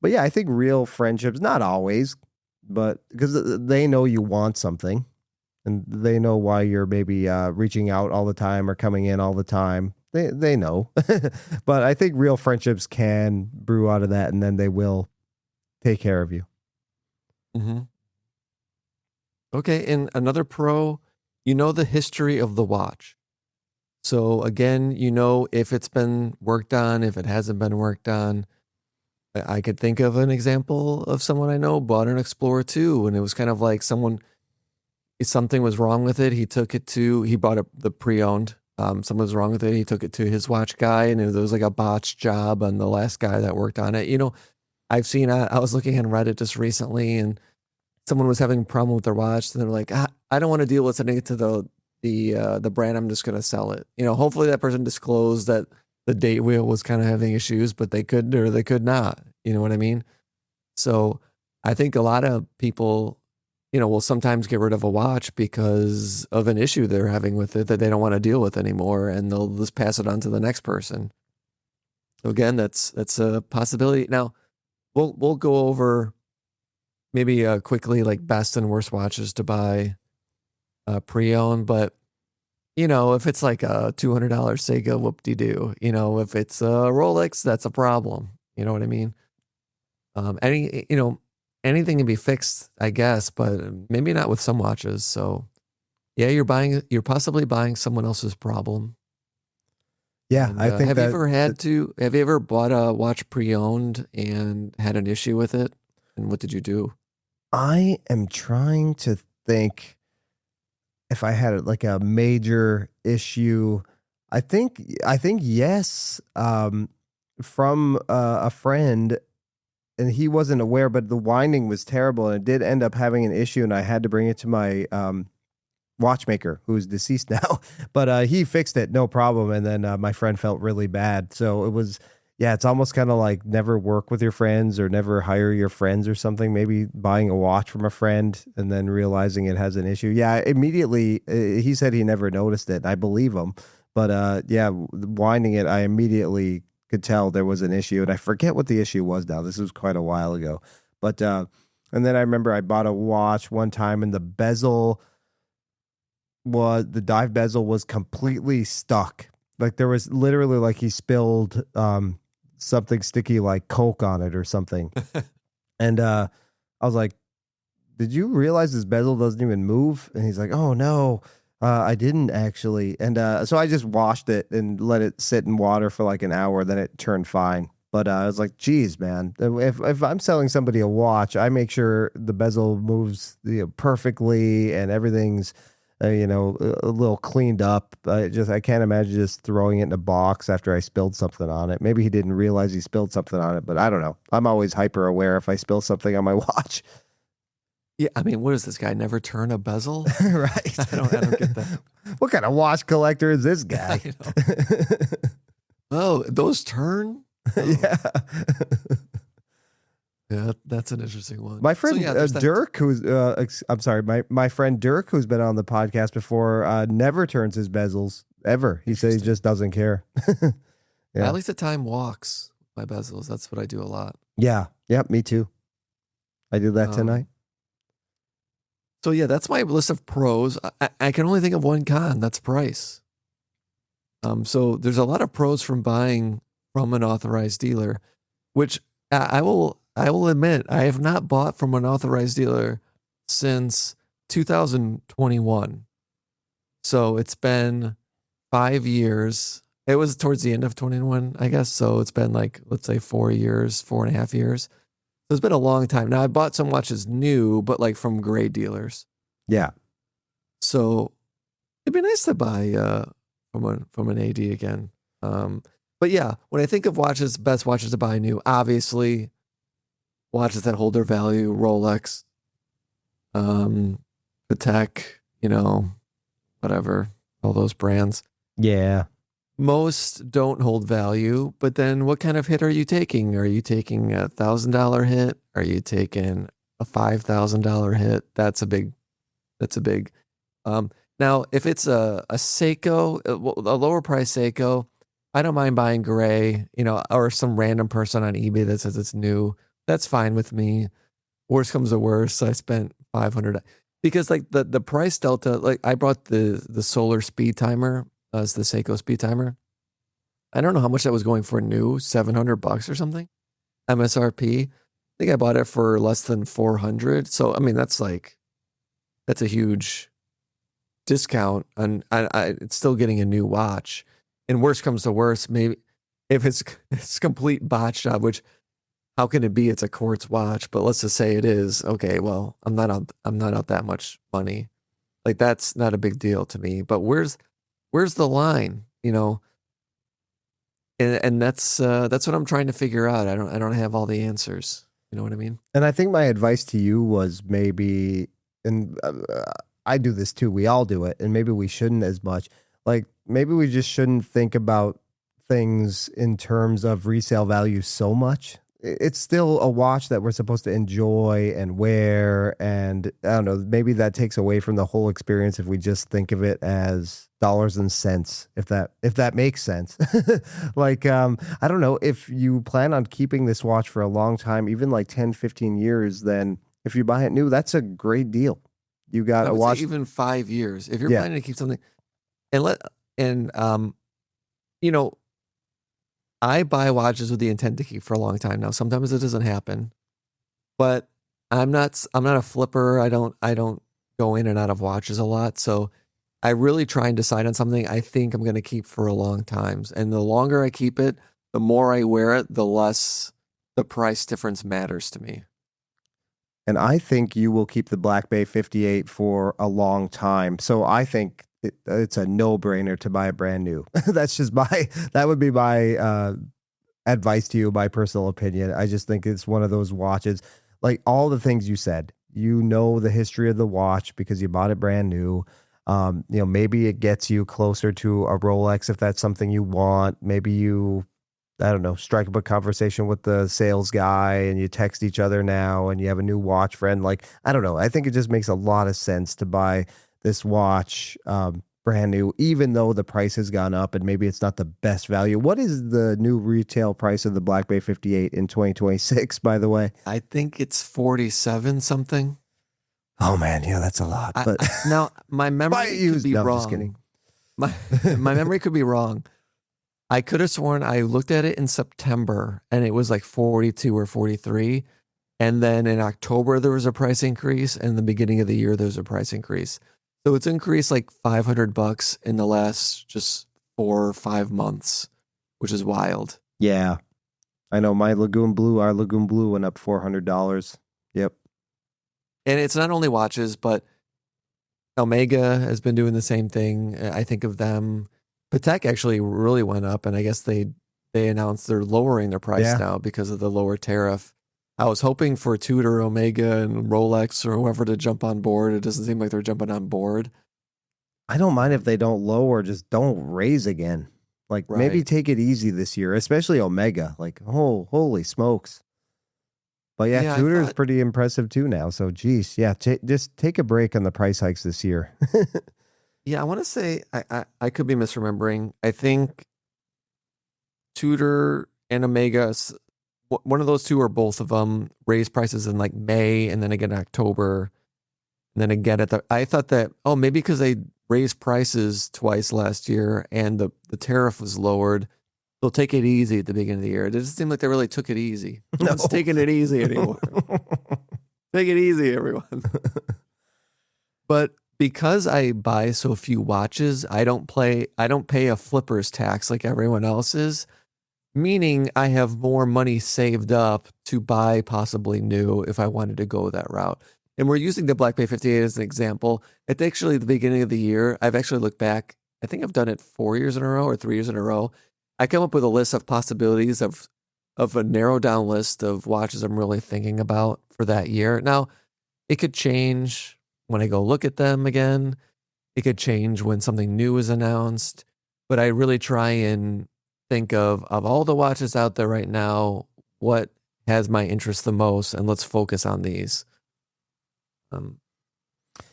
But yeah, I think real friendships, not always, but because they know you want something and they know why you're maybe reaching out all the time or coming in all the time. They know. But I think real friendships can brew out of that and then they will take care of you. Mm-hmm. Okay, and another pro, the history of the watch. So again, if it's been worked on, if it hasn't been worked on. I could think of an example of someone I know bought an Explorer 2, and it was kind of like something was wrong with it. He bought the pre-owned. Something was wrong with it. He took it to his watch guy, and there was like a botched job on the last guy that worked on it. I've seen, I was looking on Reddit just recently, and someone was having a problem with their watch, and they're like, I don't want to deal with sending it to the brand. I'm just going to sell it. Hopefully that person disclosed that the date wheel was kind of having issues, but they could or they could not. You know what I mean? So I think a lot of people, will sometimes get rid of a watch because of an issue they're having with it that they don't want to deal with anymore, and they'll just pass it on to the next person. So again, that's a possibility. Now, we'll go over maybe quickly like best and worst watches to buy pre-owned, but if it's like a $200 Seiko, whoop-de-doo. If it's a Rolex, that's a problem. You know what I mean? Anything can be fixed, I guess, but maybe not with some watches. So yeah, you're possibly buying someone else's problem. Yeah, And, I think have you ever bought a watch pre-owned and had an issue with it? And what did you do? I am trying to think if I had like a major issue. I think yes, from a friend, and he wasn't aware, but the winding was terrible, and it did end up having an issue, and I had to bring it to my watchmaker, who's deceased now, but he fixed it, no problem. And then my friend felt really bad. So it was, yeah, it's almost kind of like never work with your friends or never hire your friends or something. Maybe buying a watch from a friend and then realizing it has an issue. Yeah, immediately he said he never noticed it. I believe him, but yeah, winding it, I immediately could tell there was an issue, and I forget what the issue was now. This was quite a while ago, but and then I remember I bought a watch one time, and the dive bezel was completely stuck. Like there was literally like he spilled something sticky like Coke on it or something. And I was like, did you realize this bezel doesn't even move? And he's like, oh no, I didn't actually. And so I just washed it and let it sit in water for like an hour. Then it turned fine. But I was like, geez, man, if I'm selling somebody a watch, I make sure the bezel moves perfectly and everything's a little cleaned up. I can't imagine just throwing it in a box after I spilled something on it. Maybe he didn't realize he spilled something on it, but I don't know. I'm always hyper aware if I spill something on my watch. Yeah, I mean, what does this guy never turn a bezel? Right. I don't get that. What kind of watch collector is this guy? Oh, those turn? Oh. Yeah. Yeah, that's an interesting one. My friend Dirk, who's I'm sorry, my friend Dirk, who's been on the podcast before, never turns his bezels ever. He says he just doesn't care. Yeah. At least the time walks my bezels. That's what I do a lot. Yeah. Yep. Me too. I did that tonight. So yeah, that's my list of pros. I can only think of one con. That's price. So there's a lot of pros from buying from an authorized dealer, which I will admit, I have not bought from an authorized dealer since 2021. So it's been 5 years. It was towards the end of 21, I guess. So it's been like, let's say 4 years, 4.5 years. So it's been a long time. Now I bought some watches new, but like from great dealers. Yeah. So it'd be nice to buy from an AD again. But yeah, when I think of watches, best watches to buy new, obviously watches that hold their value, Rolex, Patek, whatever, all those brands. Yeah. Most don't hold value, but then what kind of hit are you taking? Are you taking $1,000 hit? Are you taking a $5,000 hit? That's a big. Now, if it's a Seiko, a lower price Seiko, I don't mind buying gray, or some random person on eBay that says it's new. That's fine with me. Worst comes to worst, I spent $500 because like the price delta. Like I bought the solar speed timer as the Seiko speed timer. I don't know how much that was going for new, $700 or something, MSRP. I think I bought it for less than 400. So I mean that's a huge discount, and it's still getting a new watch. And worst comes to worst, maybe if it's complete botch job, which how can it be? It's a quartz watch, but let's just say it is. Okay, well, I'm not out that much money. Like that's not a big deal to me. But where's the line? And that's what I'm trying to figure out. I don't have all the answers. You know what I mean? And I think my advice to you was maybe, and I do this too. We all do it, and maybe we shouldn't as much. Like maybe we just shouldn't think about things in terms of resale value so much. It's still a watch that we're supposed to enjoy and wear, and I don't know, maybe that takes away from the whole experience if we just think of it as dollars and cents, if that makes sense. Like I don't know, if you plan on keeping this watch for a long time, even like 10, 15 years, then if you buy it new, that's a great deal. You got I a would watch. say even 5 years. If you're Yeah. planning to keep something, and you know, I buy watches with the intent to keep for a long time. Now, sometimes it doesn't happen, but I'm not a flipper. I don't go in and out of watches a lot. So I really try and decide on something I think I'm going to keep for a long time. And the longer I keep it, the more I wear it, the less the price difference matters to me. And I think you will keep the Black Bay 58 for a long time. So I think it's a no-brainer to buy a brand new. That would be my advice to you, my personal opinion. I just think it's one of those watches, like all the things you said. You know the history of the watch because you bought it brand new. Maybe it gets you closer to a Rolex if that's something you want. Maybe you, I don't know, strike up a conversation with the sales guy and you text each other now and you have a new watch friend. Like, I don't know. I think it just makes a lot of sense to buy this watch brand new, even though the price has gone up and maybe it's not the best value. What is the new retail price of the Black Bay 58 in 2026, by the way? I think it's 47 something. Oh man, yeah, that's a lot. But Now my memory could be no, I'm wrong. just kidding. My memory could be wrong. I could have sworn I looked at it in September and it was like 42 or 43. And then in October, there was a price increase. And the beginning of the year, there was a price increase. So it's increased like $500 in the last just 4 or 5 months, which is wild. Yeah. I know our Lagoon Blue went up $400. Yep. And it's not only watches, but Omega has been doing the same thing. I think of them. Patek actually really went up, and I guess they announced they're lowering their price now because of the lower tariff. I was hoping for Tudor, Omega, and Rolex or whoever to jump on board. It doesn't seem like they're jumping on board. I don't mind if they don't lower, just don't raise again. Like maybe take it easy this year, especially Omega. Like, oh, holy smokes. But yeah, Tudor is pretty impressive too now. So, geez, yeah, just take a break on the price hikes this year. Yeah, I want to say, I could be misremembering. I think Tudor and Omega, one of those two or both of them, raised prices in like May and then again in October. And then again I thought that, maybe because they raised prices twice last year and the tariff was lowered, they'll take it easy at the beginning of the year. It doesn't seem like they really took it easy. No one's taking it easy anymore. Take it easy, everyone. But because I buy so few watches, I don't pay a flipper's tax like everyone else is, meaning I have more money saved up to buy possibly new if I wanted to go that route. And we're using the Black Bay 58 as an example. It's actually the beginning of the year. I've actually looked back. I think I've done it 4 years in a row or 3 years in a row. I come up with a list of possibilities of a narrowed down list of watches I'm really thinking about for that year. Now, it could change when I go look at them again. It could change when something new is announced. But I really try and think of all the watches out there right now, what has my interest the most, and let's focus on these.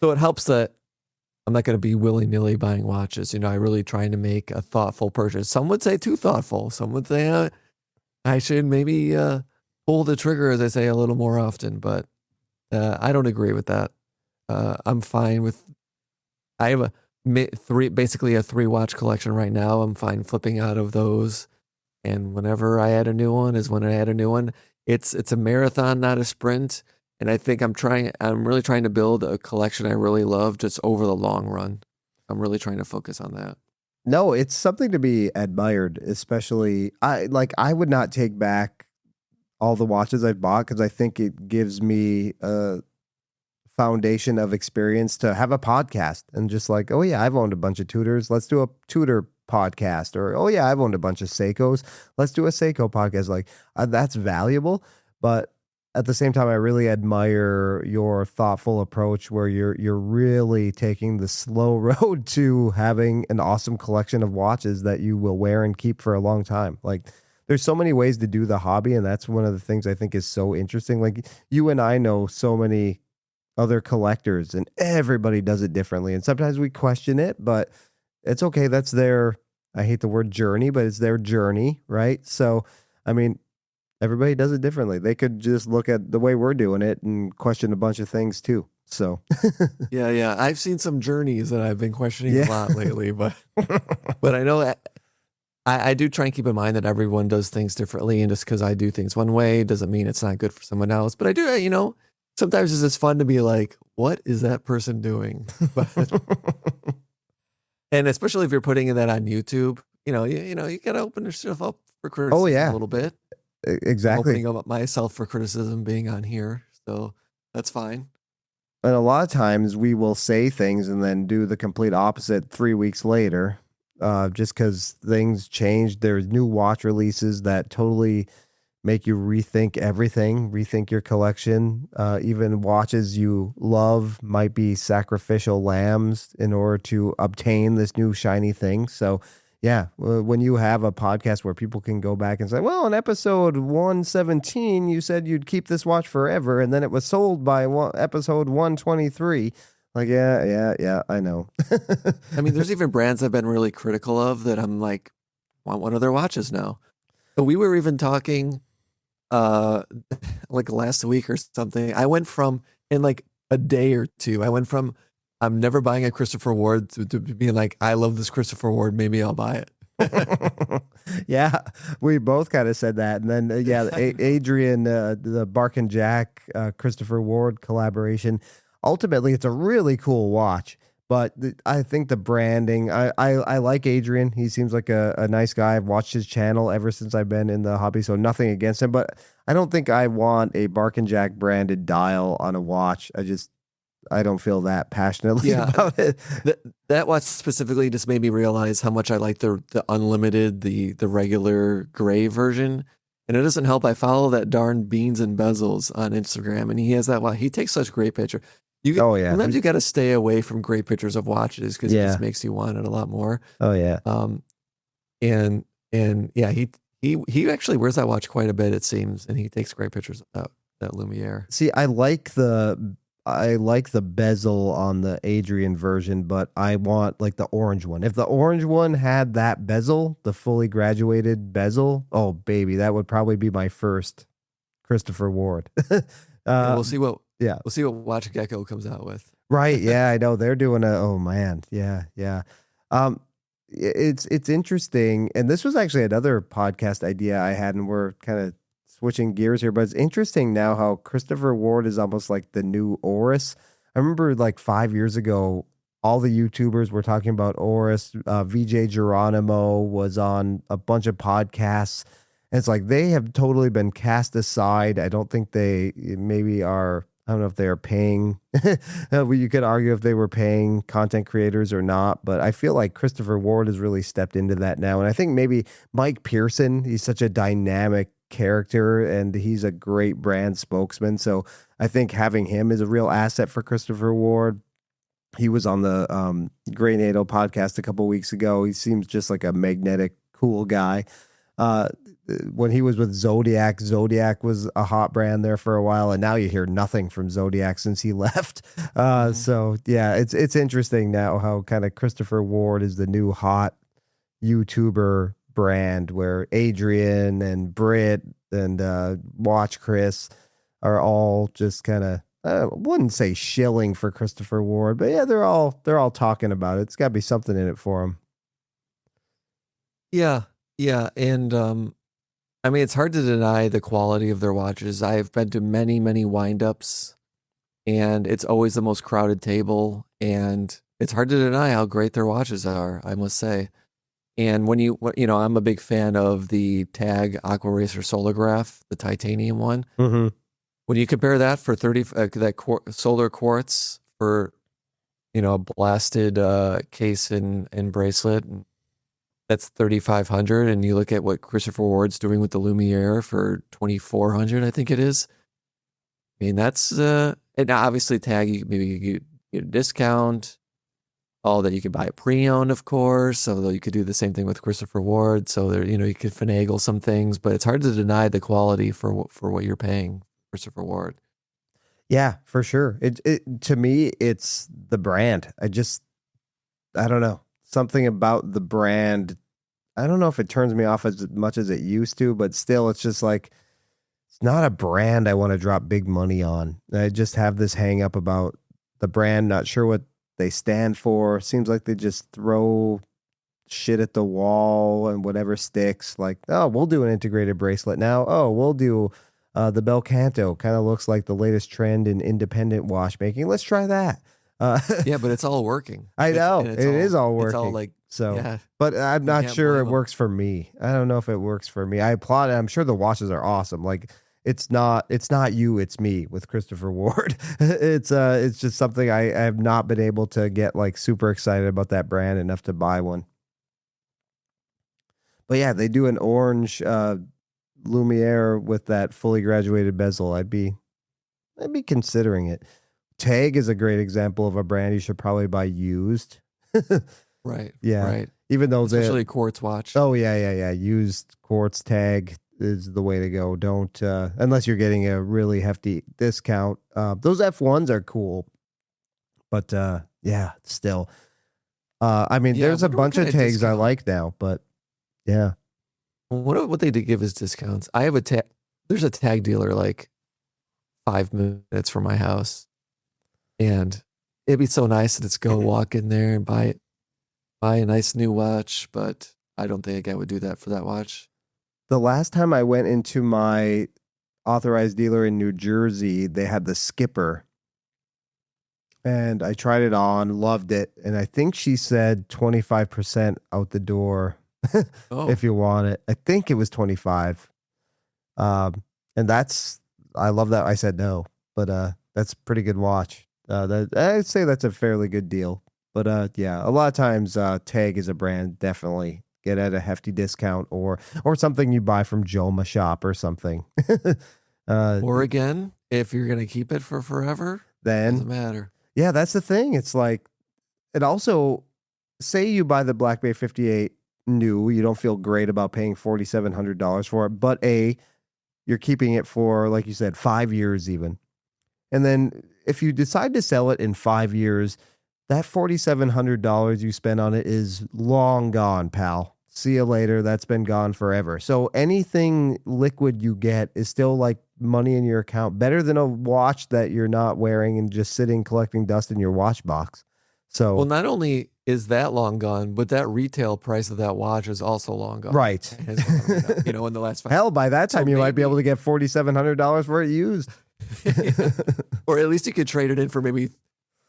So it helps that I'm not going to be willy-nilly buying watches. I really trying to make a thoughtful purchase. Some would say too thoughtful. Some would say I should maybe pull the trigger, as I say, a little more often. But I don't agree with that. I'm fine with. I have basically a 3-watch collection right now. I'm fine flipping out of those, and whenever I add a new one is when I add a new one. It's a marathon, not a sprint. And I think I'm really trying to build a collection I really love just over the long run. I'm really trying to focus on that. No, it's something to be admired, especially I would not take back all the watches I've bought because I think it gives me a foundation of experience to have a podcast and just like, oh yeah, I've owned a bunch of Tudors. Let's do a Tudor podcast. Or, oh yeah, I've owned a bunch of Seikos. Let's do a Seiko podcast. Like that's valuable. But at the same time, I really admire your thoughtful approach where you're really taking the slow road to having an awesome collection of watches that you will wear and keep for a long time. Like there's so many ways to do the hobby, and that's one of the things I think is so interesting. Like you and I know so many other collectors, and everybody does it differently. And sometimes we question it, but it's okay. That's their, I hate the word journey, but it's their journey, right? So, I mean, everybody does it differently. They could just look at the way we're doing it and question a bunch of things too. So Yeah. I've seen some journeys that I've been questioning a lot lately, but I know I do try and keep in mind that everyone does things differently, and just because I do things one way doesn't mean it's not good for someone else. But I do, sometimes it's just fun to be like, what is that person doing? And especially if you're putting that on YouTube, you gotta open yourself up for criticism a little bit. Exactly. I'm opening up myself for criticism being on here, so that's fine. And a lot of times we will say things and then do the complete opposite 3 weeks later, just because things change. There's new watch releases that totally make you rethink everything, rethink your collection. Even watches you love might be sacrificial lambs in order to obtain this new shiny thing. So yeah, when you have a podcast where people can go back and say, well, in episode 117, you said you'd keep this watch forever, and then it was sold by episode 123. Like, yeah, I know. I mean, there's even brands I've been really critical of that I'm like, want one of their watches now. But we were even talking like last week or something. I went from, in like a day or two, I'm never buying a Christopher Ward to being like, I love this Christopher Ward, maybe I'll buy it. Yeah, we both kind of said that. And then, Adrian, the Bark and Jack Christopher Ward collaboration, ultimately, it's a really cool watch. But I think the branding, I like Adrian. He seems like a nice guy. I've watched his channel ever since I've been in the hobby, so nothing against him. But I don't think I want a Bark and Jack branded dial on a watch. I don't feel that passionately about it. That watch specifically just made me realize how much I like the unlimited, the regular gray version. And it doesn't help. I follow that darn Beans and Bezels on Instagram, and he has that watch. He takes such great picture. Sometimes you got to stay away from great pictures of watches because it just makes you want it a lot more. Oh yeah. And yeah, he actually wears that watch quite a bit, it seems, and he takes great pictures of that Lumiere. See, I like the bezel on the Adrian version, but I want like the orange one. If the orange one had that bezel, the fully graduated bezel, oh baby, that would probably be my first Christopher Ward. We'll see what Watch Gecko comes out with. Right? Yeah, I know they're doing oh man, yeah. It's interesting, and this was actually another podcast idea I had, and we're kind of switching gears here, but it's interesting now how Christopher Ward is almost like the new Oris. I remember like 5 years ago, all the YouTubers were talking about Oris. VJ Geronimo was on a bunch of podcasts. And it's like they have totally been cast aside. I don't think they maybe are. I don't know if they are paying. You could argue if they were paying content creators or not, but I feel like Christopher Ward has really stepped into that now. And I think maybe Mike Pearson, he's such a dynamic character and he's a great brand spokesman. So I think having him is a real asset for Christopher Ward. He was on the Gray NATO podcast a couple weeks ago. He seems just like a magnetic, cool guy. When he was with Zodiac was a hot brand there for a while, and now you hear nothing from Zodiac since he left. So yeah, it's interesting now how kind of Christopher Ward is the new hot YouTuber brand, where Adrian and Britt and Watch Chris are all just kind of wouldn't say shilling for Christopher Ward, but yeah, they're all talking about it. It's got to be something in it for him. Yeah, and I mean, it's hard to deny the quality of their watches. I've been to many, many windups, and it's always the most crowded table, and it's hard to deny how great their watches are, I must say. And when I'm a big fan of the TAG Aqua Racer Solargraph, the titanium one. Mm-hmm. When you compare that for solar quartz for, a blasted case and bracelet, that's $3,500, and you look at what Christopher Ward's doing with the Lumiere for $2,400, I think it is. I mean, that's and obviously TAG, you get a discount. All that you could buy it pre-owned, of course. Although you could do the same thing with Christopher Ward. So there, you could finagle some things, but it's hard to deny the quality for what you're paying Christopher Ward. Yeah, for sure. It to me, it's the brand. I don't know. Something about the brand, I don't know if it turns me off as much as it used to, but still, it's just like, it's not a brand I want to drop big money on. I just have this hang up about the brand, not sure what they stand for. Seems like they just throw shit at the wall and whatever sticks. Like, oh, we'll do an integrated bracelet now. Oh, we'll do the Belcanto. Kind of looks like the latest trend in independent watchmaking. Let's try that. Yeah, but it's all working. I know it is all working. It's all like so. Yeah, but I'm not can't sure blame it 'em. works for me. I don't know if it works for me. I applaud it. I'm sure the watches are awesome. Like it's not you, it's me with Christopher Ward. It's just something I have not been able to get like super excited about that brand enough to buy one. But yeah, they do an orange Lumiere with that fully graduated bezel. I'd be considering it. Tag is a great example of a brand you should probably buy used. Right. Yeah. Right. Even though Especially a quartz watch. Oh yeah. Used quartz Tag is the way to go. Don't unless you're getting a really hefty discount. Those F1s are cool, but yeah, still. I mean, Yeah, there's a wonder what bunch of kind of tags I discount. like now, but yeah. What they did give as discounts? I have a tag. There's a tag dealer like 5 minutes from my house, and it'd be so nice to just go walk in there and buy a nice new watch. But I don't think I would do that for that watch. The last time I went into my authorized dealer in New Jersey, they had the Skipper. And I tried it on, loved it. And I think she said 25% out the door if you want it. I think it was 25. And I love that. I said no, but that's a pretty good watch. I'd say that's a fairly good deal. But yeah, a lot of times Tag is a brand definitely get at a hefty discount or something you buy from Joma Shop or something. Or again, if you're gonna keep it for forever, then doesn't matter. Yeah, that's the thing. It's like, it also, say you buy the Black Bay 58 new, you don't feel great about paying $4,700 for it, but you're keeping it for, like you said, 5 years even. And then if you decide to sell it in 5 years, that $4,700 you spent on it is long gone, pal. See you later. That's been gone forever. So anything liquid you get is still like money in your account, better than a watch that you're not wearing and just sitting collecting dust in your watch box. So, well, not only is that long gone, but that retail price of that watch is also long gone. Right. In the last 5 Hell, by that time So you might be maybe- able to get $4,700 for it used. Or at least you could trade it in for maybe,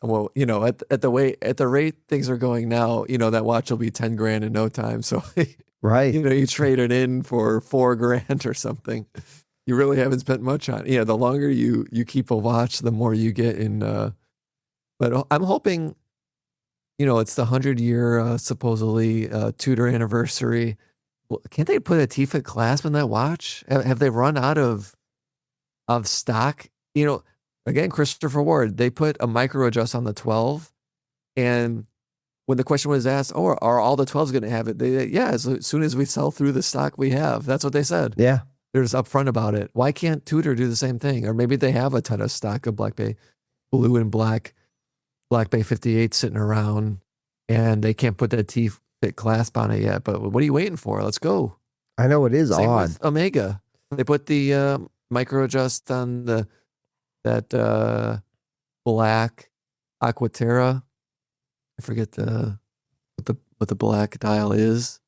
well, at the rate things are going now, that watch will be 10 grand in no time. So, Right. you trade it in for 4 grand or something. You really haven't spent much on it. The longer you keep a watch, the more you get in. But I'm hoping, it's the 100-year supposedly Tudor anniversary. Well, can't they put a T-fit clasp in that watch? Have they run out of stock? Again, Christopher Ward, they put a micro adjust on the 12, and when the question was asked, "Oh, are all the 12s going to have it?" As soon as we sell through the stock we have. That's what they said. Yeah. They're just upfront about it. Why can't Tudor do the same thing? Or maybe they have a ton of stock of Black Bay blue and black Bay 58 sitting around, and they can't put that T-fit clasp on it yet. But what are you waiting for? Let's go. I know it is Same odd. with Omega. They put the micro adjust on that black Aquaterra. I forget what the black dial is.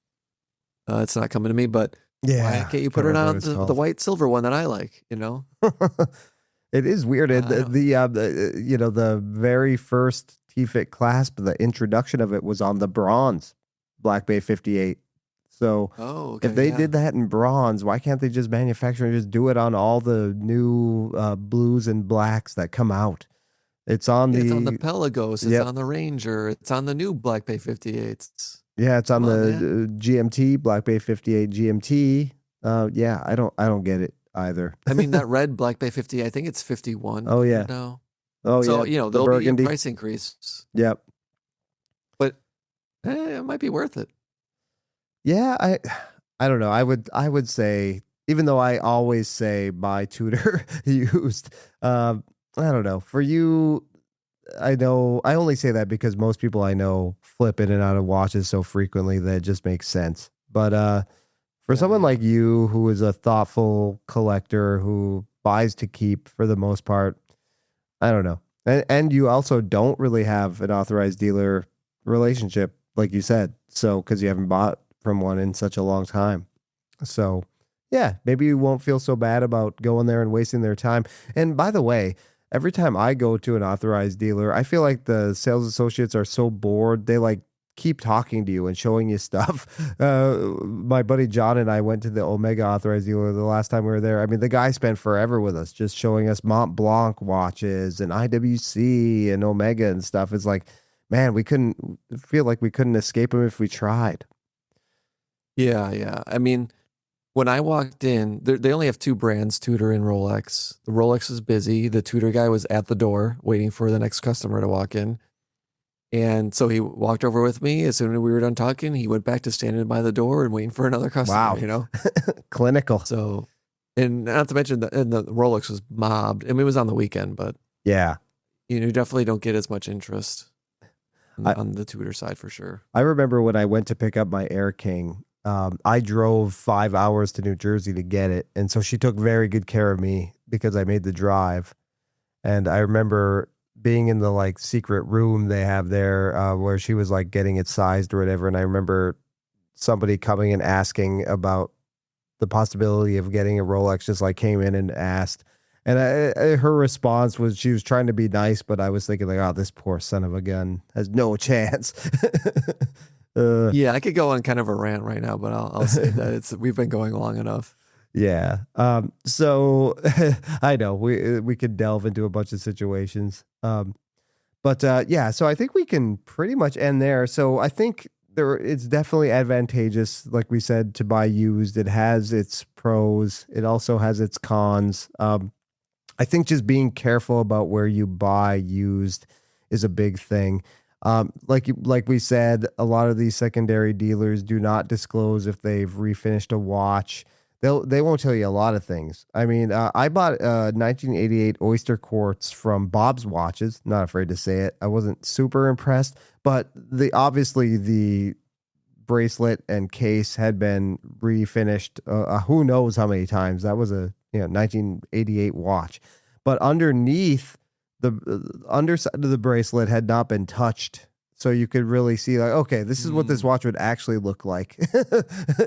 It's not coming to me, but Yeah. why can't you put it on the white silver one that I like? It is weird. I The very first T-fit clasp, the introduction of it was on the bronze Black Bay 58. So okay, if they did that in bronze, why can't they just manufacture and just do it on all the new blues and blacks that come out? It's on the Pelagos, it's on the Ranger, it's on the new Black Bay 58s. Yeah, it's on Come the on, GMT, Black Bay 58 GMT. Yeah, I don't get it either. I mean, that red Black Bay 50, I think it's 51. Oh, yeah. now. Oh So, yeah, the there'll be a burgundy. price increase, Yep. but it might be worth it. Yeah, I don't know. I would say, even though I always say buy Tudor used, I don't know. For you, I know I only say that because most people I know flip in and out of watches so frequently that it just makes sense. But for someone like you who is a thoughtful collector who buys to keep for the most part, I don't know. And you also don't really have an authorized dealer relationship, like you said. So, because you haven't bought from one in such a long time. So, yeah, maybe you won't feel so bad about going there and wasting their time. And by the way, every time I go to an authorized dealer, I feel like the sales associates are so bored. They like keep talking to you and showing you stuff. My buddy John and I went to the Omega authorized dealer the last time we were there. I mean, the guy spent forever with us, just showing us Mont Blanc watches and IWC and Omega and stuff. It's like, man, we couldn't feel like we couldn't escape him if we tried. Yeah, yeah. I mean, when I walked in, they only have two brands, Tudor and Rolex. The Rolex was busy. The Tudor guy was at the door waiting for the next customer to walk in. And so he walked over with me. As soon as we were done talking, he went back to standing by the door and waiting for another customer, Wow. you know? Clinical. So, and not to mention the Rolex was mobbed. I mean, it was on the weekend, but Yeah. you definitely don't get as much interest on the Tudor side for sure. I remember when I went to pick up my Air King, I drove 5 hours to New Jersey to get it. And so she took very good care of me because I made the drive. And I remember being in the like secret room they have there where she was like getting it sized or whatever. And I remember somebody coming and asking about the possibility of getting a Rolex, just like came in and asked. And her response was she was trying to be nice, but I was thinking like, oh, this poor son of a gun has no chance. Yeah, I could go on kind of a rant right now, but I'll say that we've been going long enough. Yeah. So I know we could delve into a bunch of situations. But yeah, so I think we can pretty much end there. So I think it's definitely advantageous, like we said, to buy used. It has its pros. It also has its cons. I think just being careful about where you buy used is a big thing. Like we said, a lot of these secondary dealers do not disclose if they've refinished a watch. They won't tell you a lot of things. I mean, I bought a 1988 Oyster Quartz from Bob's Watches. Not afraid to say it. I wasn't super impressed, but obviously the bracelet and case had been refinished. Who knows how many times? That was a 1988 watch, but underneath the underside of the bracelet had not been touched. So you could really see like, okay, this is what this watch would actually look like.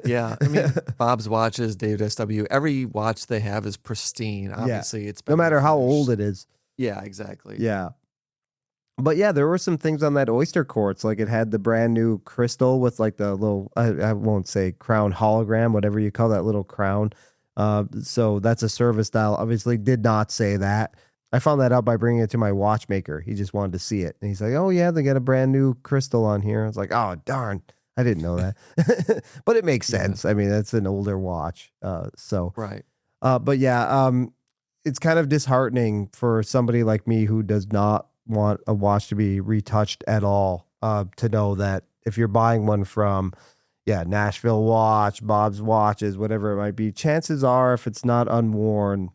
Yeah. I mean, Bob's Watches, David SW, every watch they have is pristine. Obviously, it's no matter how finished. old it is. Yeah, exactly. Yeah. But yeah, there were some things on that Oyster Quartz. Like it had the brand new crystal with like the little, I won't say crown hologram, whatever you call that little crown. So that's a service dial. Obviously did not say that. I found that out by bringing it to my watchmaker. He just wanted to see it. And he's like, oh, yeah, they got a brand new crystal on here. I was like, oh, darn. I didn't know that. But it makes sense. I mean, that's an older watch. Right. But yeah, it's kind of disheartening for somebody like me who does not want a watch to be retouched at all, to know that if you're buying one from, Nashville Watch, Bob's Watches, whatever it might be, chances are if it's not unworn,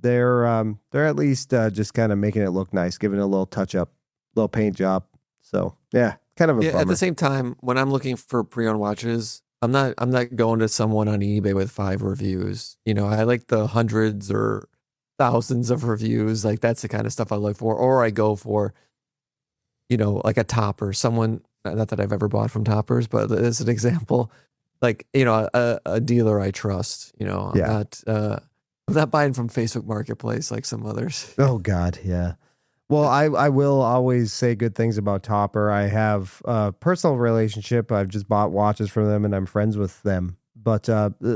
they're at least just kind of making it look nice, giving it a little touch up, little paint job. So yeah, kind of a bummer. At the same time, when I'm looking for pre-owned watches, I'm not going to someone on eBay with 5 reviews. I like the hundreds or thousands of reviews. Like that's the kind of stuff I look for. Or I go for, like a Topper, someone, not that I've ever bought from Toppers, but as an example, like, a dealer I trust, I'm not buying from Facebook Marketplace like some others. Oh God, yeah. Well, I will always say good things about Topper. I have a personal relationship. I've just bought watches from them and I'm friends with them. But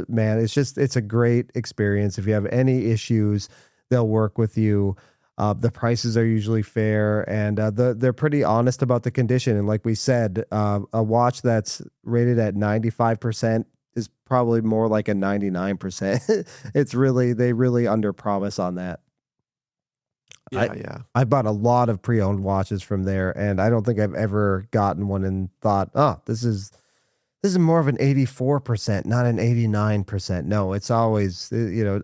man, it's a great experience. If you have any issues, they'll work with you. The prices are usually fair and they're pretty honest about the condition. And like we said, a watch that's rated at 95% is probably more like a 99%. They really underpromise on that. Yeah. I bought a lot of pre-owned watches from there, and I don't think I've ever gotten one and thought, oh, this is more of an 84%, not an 89%. No, it's always,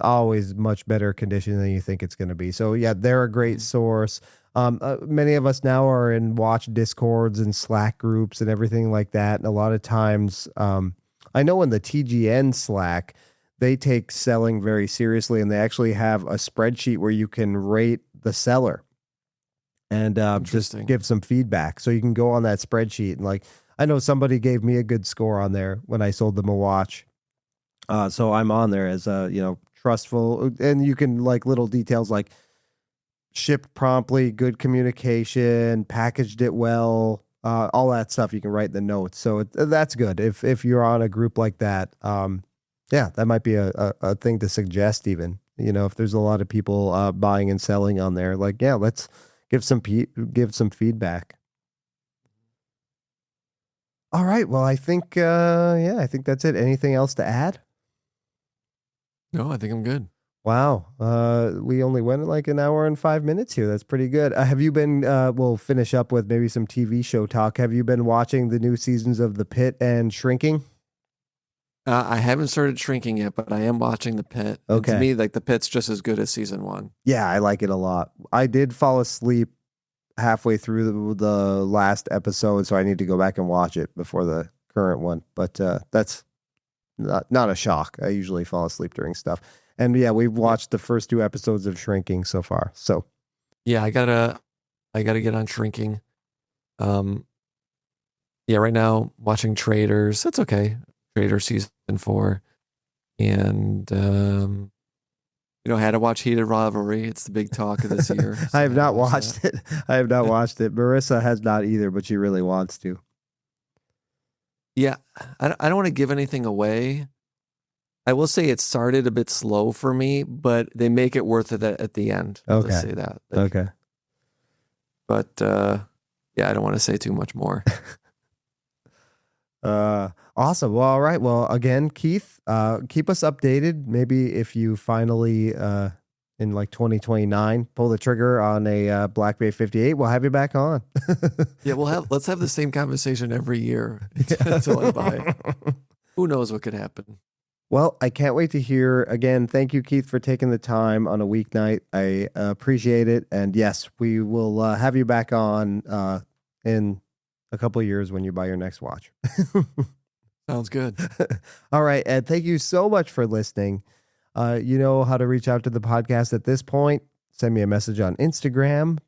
always much better condition than you think it's going to be. So yeah, they're a great source. Many of us now are in watch discords and Slack groups and everything like that. And a lot of times, I know in the TGN Slack, they take selling very seriously, and they actually have a spreadsheet where you can rate the seller. and just Interesting. give some feedback. So you can go on that spreadsheet and like, I know somebody gave me a good score on there when I sold them a watch. So I'm on there as trustful, and you can like little details like shipped promptly, good communication, packaged it well, all that stuff you can write in the notes. So that's good. If you're on a group like that, that might be a thing to suggest even, if there's a lot of people buying and selling on there, like, yeah, let's give some feedback. All right. Well, I think that's it. Anything else to add? No, I think I'm good. Wow. We only went like an hour and 5 minutes here. That's pretty good. Have you been, we'll finish up with maybe some TV show talk. Have you been watching the new seasons of The Pitt and Shrinking? I haven't started Shrinking yet, but I am watching The Pitt. And Okay. to me, like The Pitt's just as good as season 1. Yeah, I like it a lot. I did fall asleep halfway through the last episode, so I need to go back and watch it before the current one. But that's not a shock. I usually fall asleep during stuff. And yeah, we've watched the first 2 episodes of Shrinking so far. So Yeah, I gotta get on Shrinking. Right now watching Traders. That's okay. Traders season 4, and had to watch Heated Rivalry. It's the big talk of this year. So I have not watched it. I have not watched it. Marissa has not either, but she really wants to. Yeah, I don't want to give anything away. I will say it started a bit slow for me, but they make it worth it at the end. Okay. Let's say that. Okay. But I don't want to say too much more. Awesome. Well, all right. Well, again, Keith, keep us updated. Maybe if you finally, in like 2029, pull the trigger on a Black Bay 58, we'll have you back on. Yeah, let's have the same conversation every year until I buy it. Who knows what could happen? Well, I can't wait to hear again. Thank you, Keith, for taking the time on a weeknight. I appreciate it. And yes, we will have you back on in a couple of years when you buy your next watch. Sounds good. All right. And thank you so much for listening. You know how to reach out to the podcast at this point. Send me a message on Instagram.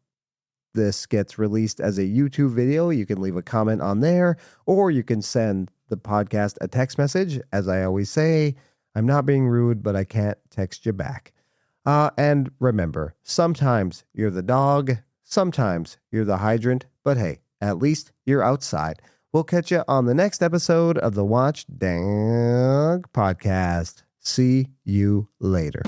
This gets released as a YouTube video. You can leave a comment on there, or you can send the podcast a text message. As I always say, I'm not being rude, but I can't text you back. And remember, sometimes you're the dog, sometimes you're the hydrant, but hey, at least you're outside. We'll catch you on the next episode of the Watch Dog Podcast. See you later.